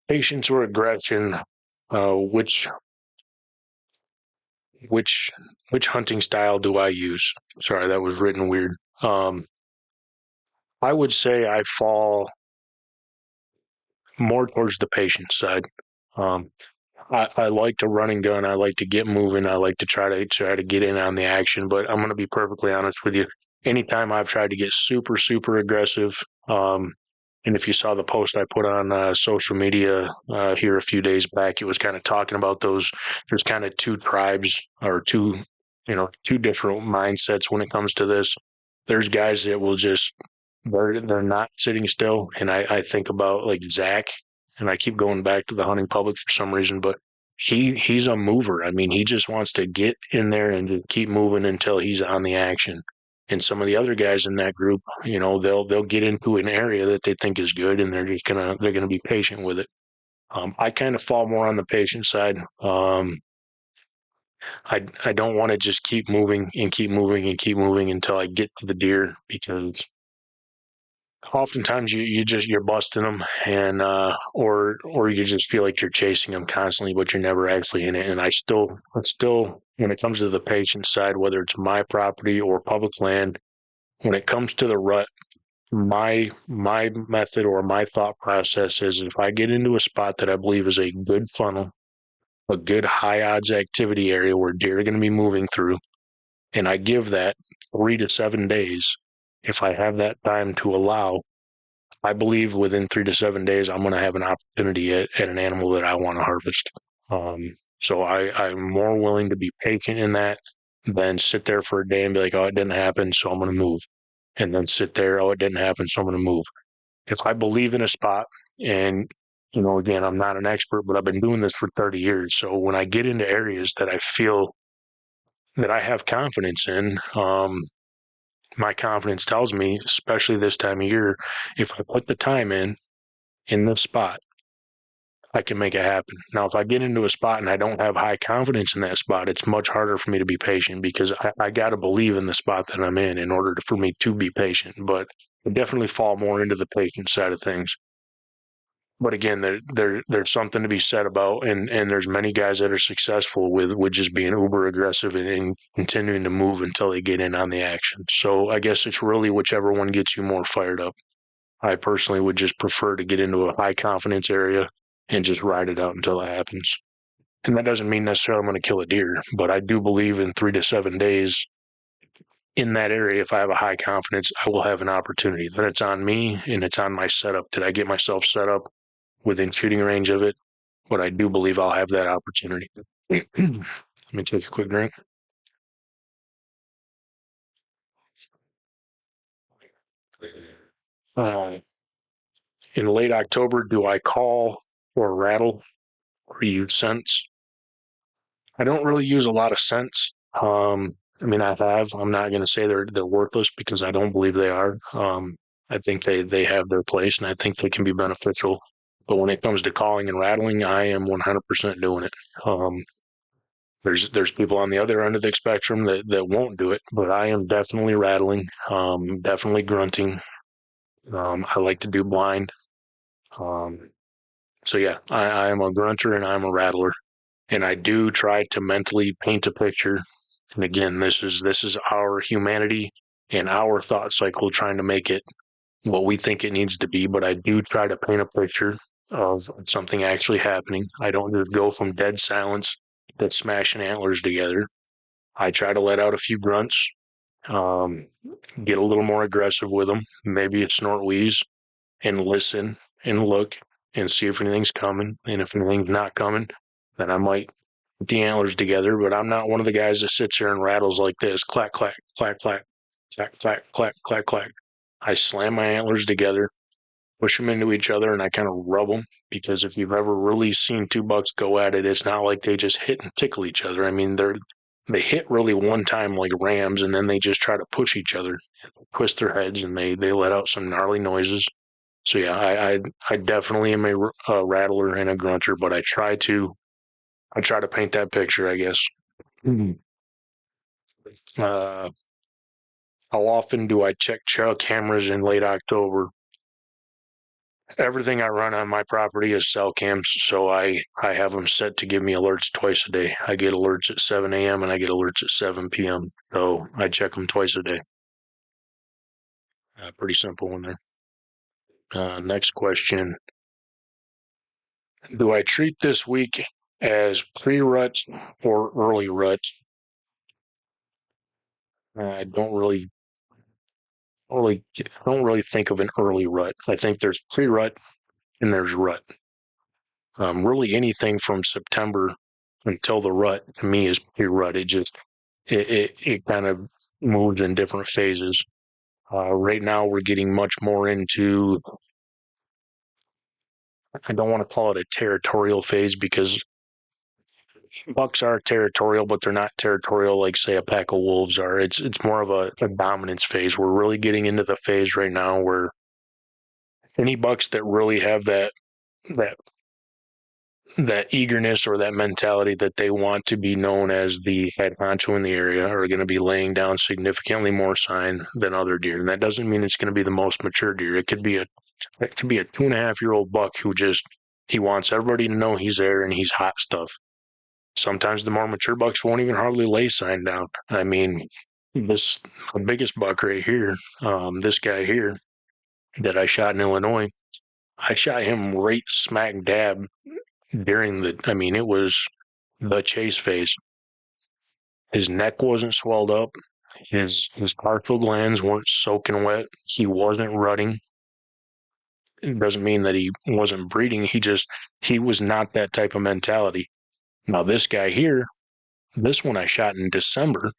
Patience or aggression, which which which hunting style do I use? Sorry, that was written weird. I would say I fall more towards the patience side. Um, I like to run and gun. I like to get moving. I like to try to get in on the action. But I'm going to be perfectly honest with you. Anytime I've tried to get super aggressive, and if you saw the post I put on social media here a few days back, it was kind of talking about those. There's kind of two tribes or two different mindsets when it comes to this. There's guys that will just they're not sitting still, and I think about like Zach, and I keep going back to the hunting public for some reason, but he's a mover. I mean, he just wants to get in there and to keep moving until he's on the action. And some of the other guys in that group, they'll get into an area that they think is good, and they're gonna be patient with it. I kind of fall more on the patient side. I don't want to just keep moving and keep moving and keep moving until I get to the deer, because oftentimes you're busting them, and or you just feel like you're chasing them constantly, but you're never actually in it. And it's still when it comes to the patient side, whether it's my property or public land, when it comes to the rut, my method or my thought process is, if I get into a spot that I believe is a good funnel, a good high odds activity area where deer are going to be moving through, and I give that 3 to 7 days, if I have that time to allow, I believe within 3 to 7 days, I'm going to have an opportunity at an animal that I want to harvest. So I'm more willing to be patient in that than sit there for a day and be like, oh, it didn't happen, so I'm going to move. And then sit there, oh, it didn't happen, so I'm going to move. If I believe in a spot, and, again, I'm not an expert, but I've been doing this for 30 years. So when I get into areas that I feel that I have confidence in, my confidence tells me, especially this time of year, if I put the time in this spot, I can make it happen. Now, if I get into a spot and I don't have high confidence in that spot, it's much harder for me to be patient, because I got to believe in the spot that I'm in order for me to be patient. But I definitely fall more into the patient side of things. But again, there's something to be said about, and there's many guys that are successful with just being uber aggressive and continuing to move until they get in on the action. So I guess it's really whichever one gets you more fired up. I personally would just prefer to get into a high confidence area and just ride it out until it happens. And that doesn't mean necessarily I'm going to kill a deer, but I do believe in 3 to 7 days in that area, if I have a high confidence, I will have an opportunity. Then it's on me and it's on my setup. Did I get myself set up within shooting range of it? But I do believe I'll have that opportunity. Let me take a quick drink. In late October, do I call or rattle or use scents? I don't really use a lot of scents. I mean, I have. I'm not going to say they're worthless, because I don't believe they are. I think they have their place, and I think they can be beneficial. But when it comes to calling and rattling, I am 100% doing it. There's people on the other end of the spectrum that won't do it, but I am definitely rattling, definitely grunting. I like to do blind. So yeah, I am a grunter and I'm a rattler, and I do try to mentally paint a picture. And again, this is our humanity and our thought cycle trying to make it what we think it needs to be. But I do try to paint a picture of something actually happening. I don't just go from dead silence that's smashing antlers together. I try to let out a few grunts. Um, get a little more aggressive with them, maybe a snort wheeze, and listen and look and see if anything's coming. And if anything's not coming, then I might put the antlers together. But I'm not one of the guys that sits here and rattles like this: clack, clack, clack, clack, clack, clack, clack, clack, clack. I slam my antlers together, push them into each other, and I kind of rub them, because if you've ever really seen two bucks go at it, it's not like they just hit and tickle each other. I mean, they hit really one time like rams, and then they just try to push each other, twist their heads, and they let out some gnarly noises. So yeah, I definitely am a rattler and a grunter, but I try to paint that picture, I guess. Mhm. Uh, how often do I check trail cameras in late October? Everything I run on my property is cell cams, so I have them set to give me alerts twice a day. I get alerts at 7 a.m. and I get alerts at 7 p.m. So I check them twice a day. Pretty simple one there. Next question. Do I treat this week as pre-rut or early rut? I don't really think of an early rut. I think there's pre-rut and there's rut. Really anything from September until the rut to me is pre-rut. It kind of moves in different phases. Right now we're getting much more into, I don't want to call it a territorial phase, because bucks are territorial, but they're not territorial like, say, a pack of wolves are. It's more of a dominance phase. We're really getting into the phase right now where any bucks that really have that that eagerness or that mentality that they want to be known as the head honcho in the area are going to be laying down significantly more sign than other deer. And that doesn't mean it's going to be the most mature deer. It could be a 2.5-year-old buck who just, he wants everybody to know he's there and he's hot stuff. Sometimes the more mature bucks won't even hardly lay sign down. I mean, the biggest buck right here, this guy here that I shot in Illinois, I shot him right smack dab during it was the chase phase. His neck wasn't swelled up. His carpal glands weren't soaking wet. He wasn't rutting. It doesn't mean that he wasn't breeding. He was not that type of mentality. Now this guy here, this one I shot in December,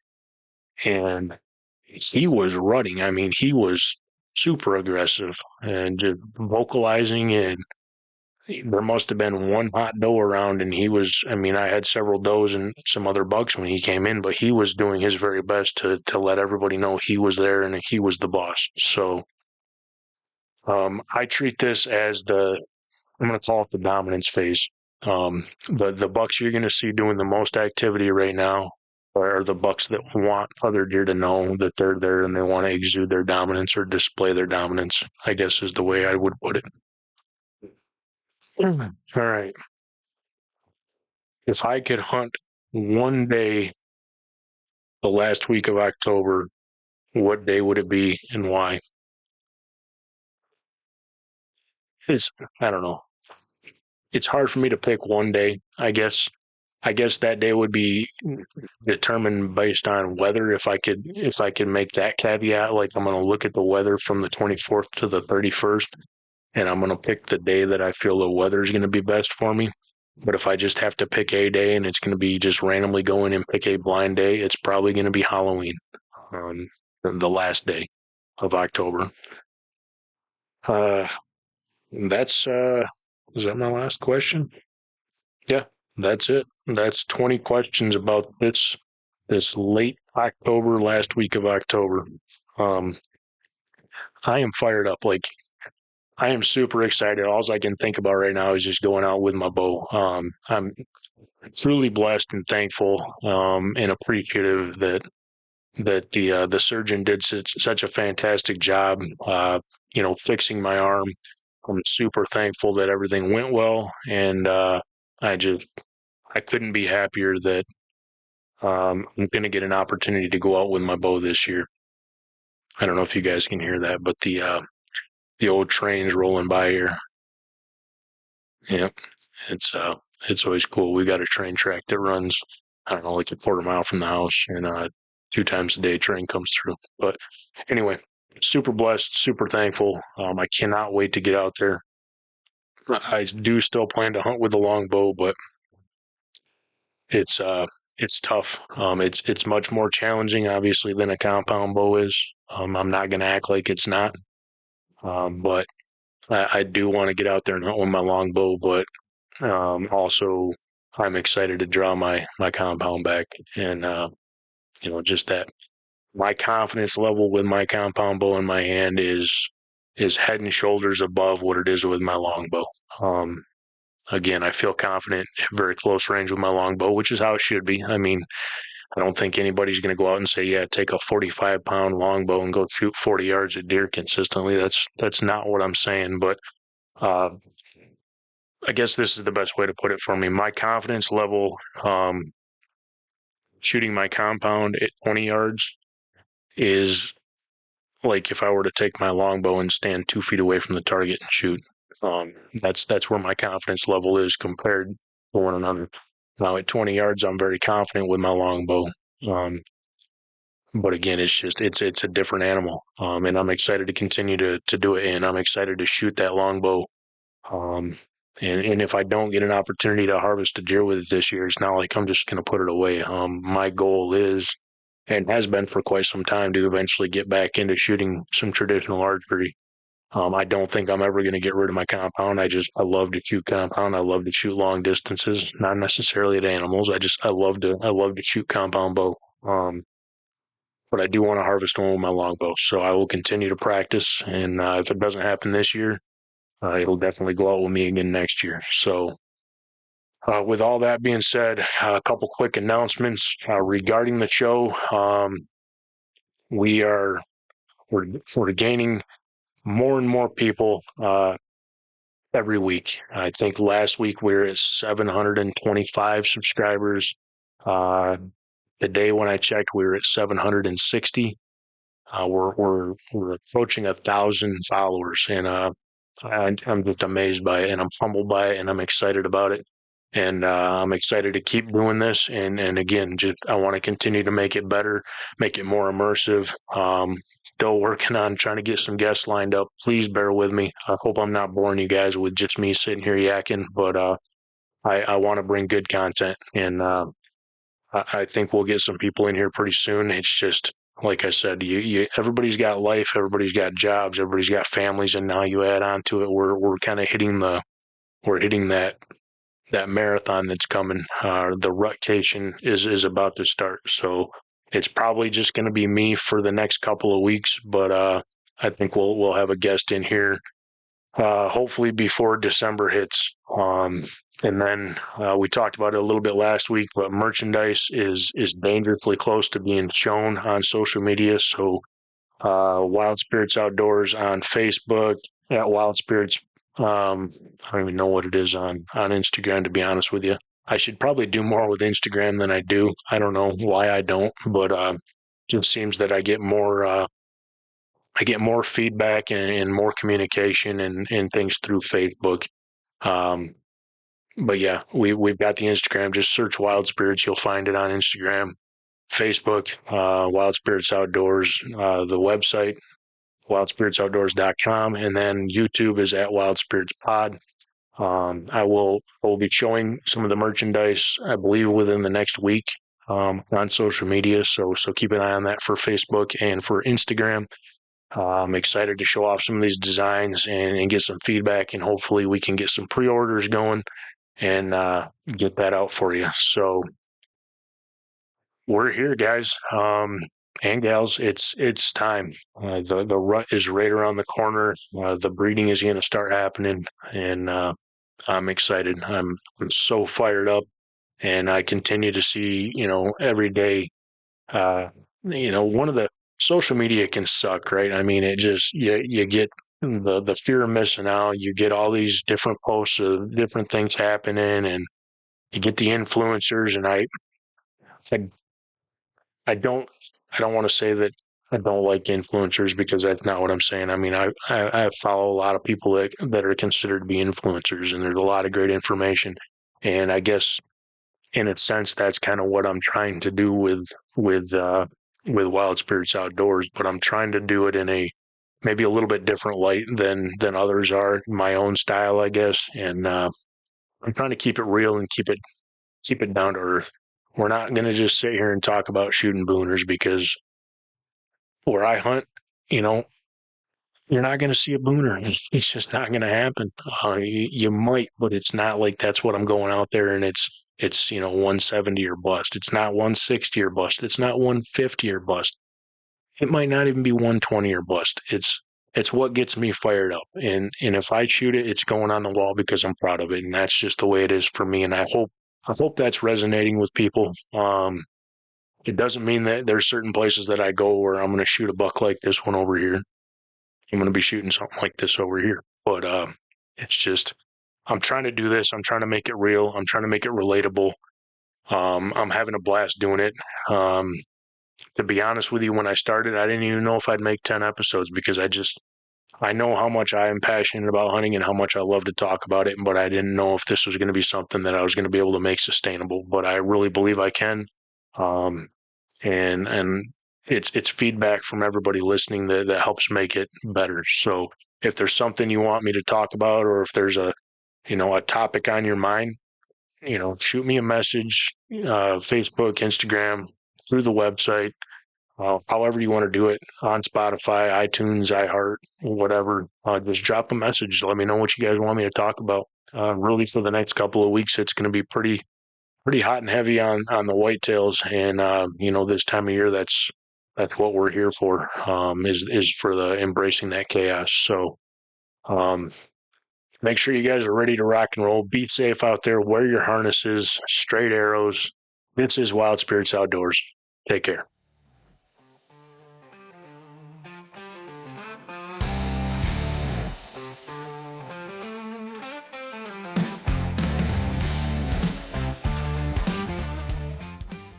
and he was rutting. I mean, he was super aggressive and just vocalizing, and there must have been one hot doe around, and I had several does and some other bucks when he came in, but he was doing his very best to let everybody know he was there and he was the boss. So I treat this as I'm going to call it the dominance phase. The bucks you're going to see doing the most activity right now are the bucks that want other deer to know that they're there and they want to exude their dominance or display their dominance, I guess is the way I would put it. All right. If I could hunt one day the last week of October, what day would it be and why? It's, I don't know. It's hard for me to pick one day. I guess that day would be determined based on weather. If I could make that caveat, like I'm going to look at the weather from the 24th to the 31st, and I'm going to pick the day that I feel the weather is going to be best for me. But if I just have to pick a day and it's going to be just randomly going and pick a blind day, it's probably going to be Halloween on the last day of October. That's is that my last question? Yeah, that's it. That's 20 questions about this late October, last week of October. Um, I am fired up. Like, I am super excited. All I can think about right now is just going out with my bow. I'm truly blessed and thankful and appreciative that the surgeon did such a fantastic job, fixing my arm. I'm super thankful that everything went well, and I couldn't be happier that I'm going to get an opportunity to go out with my bow this year. I don't know if you guys can hear that, but the old train's rolling by here. Yeah, it's always cool. We got a train track that runs, I don't know, like a quarter mile from the house, and 2 times a day train comes through. But anyway, super blessed, super thankful. I cannot wait to get out there. I do still plan to hunt with the longbow, but it's tough. It's much more challenging, obviously, than a compound bow is. I'm not going to act like it's not. But I do want to get out there and hunt with my longbow, but also I'm excited to draw my compound back, and just that my confidence level with my compound bow in my hand is head and shoulders above what it is with my longbow. Again, I feel confident at very close range with my longbow, which is how it should be. I mean, I don't think anybody's going to go out and say, yeah, take a 45-pound longbow and go shoot 40 yards at deer consistently. That's not what I'm saying, but uh, I guess this is the best way to put it for me. My confidence level shooting my compound at 20 yards is like if I were to take my longbow and stand 2 feet away from the target and shoot. That's where my confidence level is compared to one another. Now at 20 yards, I'm very confident with my longbow. But again, it's a different animal. And I'm excited to continue to do it, and I'm excited to shoot that longbow. And if I don't get an opportunity to harvest a deer with it this year, it's not like I'm just going to put it away. My goal is, and has been for quite some time, to eventually get back into shooting some traditional archery. I don't think I'm ever going to get rid of my compound. I love to shoot compound. I love to shoot long distances, not necessarily at animals. I love to shoot compound bow. But I do want to harvest one with my longbow, so I will continue to practice. And if it doesn't happen this year, it'll definitely go out with me again next year. So with all that being said, a couple quick announcements regarding the show. We're gaining more and more people every week. I think last week we were at 725 subscribers. The day when I checked, we were at 760. We're approaching 1,000 followers, and I'm just amazed by it, and I'm humbled by it, and I'm excited about it. And I'm excited to keep doing this. And again, I want to continue to make it better, make it more immersive. Still working on trying to get some guests lined up. Please bear with me. I hope I'm not boring you guys with just me sitting here yakking, but I want to bring good content, and I think we'll get some people in here pretty soon. It's just, like I said, everybody's got life, everybody's got jobs, everybody's got families, and now you add on to it, we're kind of hitting that marathon that's coming. The rutcation is about to start, so it's probably just going to be me for the next couple of weeks. But I think we'll have a guest in here, hopefully before December hits. And then we talked about it a little bit last week, but merchandise is dangerously close to being shown on social media. So Wild Spirits Outdoors on Facebook, at Wild Spirits. I don't even know what it is on Instagram, to be honest with you. I should probably do more with Instagram than I do. I don't know why I don't, but it just seems that I get more feedback and more communication and things through Facebook. But yeah, we've got the Instagram. Just search Wild Spirits. You'll find it on Instagram, Facebook, Wild Spirits Outdoors, the website, wildspiritsoutdoors.com, and then YouTube is at Wild Spirits Pod. I will be showing some of the merchandise, I believe, within the next week on social media. So keep an eye on that for Facebook and for Instagram. I'm excited to show off some of these designs and get some feedback, and hopefully we can get some pre-orders going and get that out for you. So we're here, guys and gals. It's time. The rut is right around the corner. The breeding is going to start happening, and I'm excited. I'm so fired up, and I continue to see, every day. One of the social media can suck, right? I mean, it just you get the fear of missing out. You get all these different posts of different things happening, and you get the influencers. And I don't want to say that I don't like influencers, because that's not what I'm saying. I mean, I follow a lot of people that are considered to be influencers, and there's a lot of great information. And I guess in a sense, that's kind of what I'm trying to do with with Wild Spirits Outdoors, but I'm trying to do it in a maybe a little bit different light than others are, my own style, I guess. And I'm trying to keep it real and keep it down to earth. We're not going to just sit here and talk about shooting booners, because where I hunt, you know, you're not going to see a booner. It's just not going to happen. You might, but it's not like that's what I'm going out there and it's 170 or bust. It's not 160 or bust. It's not 150 or bust. It might not even be 120 or bust. It's what gets me fired up. And if I shoot it, it's going on the wall because I'm proud of it. And that's just the way it is for me. And I hope that's resonating with people. It doesn't mean that there's certain places that I go where I'm going to shoot a buck like this one over here. I'm going to be shooting something like this over here. But it's just, I'm trying to do this. I'm trying to make it real. I'm trying to make it relatable. I'm having a blast doing it. To be honest with you, when I started, I didn't even know if I'd make 10 episodes, because I know how much I am passionate about hunting and how much I love to talk about it, but I didn't know if this was going to be something that I was going to be able to make sustainable. But I really believe I can. And it's feedback from everybody listening that helps make it better. So if there's something you want me to talk about, or if there's a topic on your mind, shoot me a message, Facebook, Instagram, through the website, however you want to do it, on Spotify, iTunes, iHeart, whatever. Just drop a message. Let me know what you guys want me to talk about. Really, for the next couple of weeks, it's going to be pretty hot and heavy on the whitetails. And, this time of year, that's what we're here for, is for the embracing that chaos. So make sure you guys are ready to rock and roll. Be safe out there. Wear your harnesses, straight arrows. This is Wild Spirits Outdoors. Take care.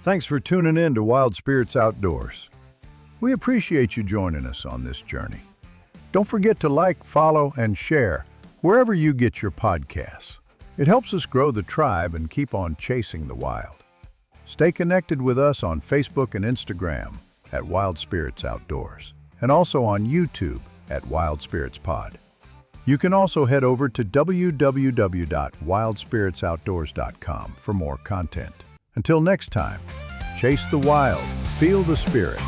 Thanks for tuning in to Wild Spirits Outdoors. We appreciate you joining us on this journey. Don't forget to like, follow, and share wherever you get your podcasts. It helps us grow the tribe and keep on chasing the wild. Stay connected with us on Facebook and Instagram at Wild Spirits Outdoors, and also on YouTube at Wild Spirits Pod. You can also head over to www.wildspiritsoutdoors.com for more content. Until next time, chase the wild, feel the spirit,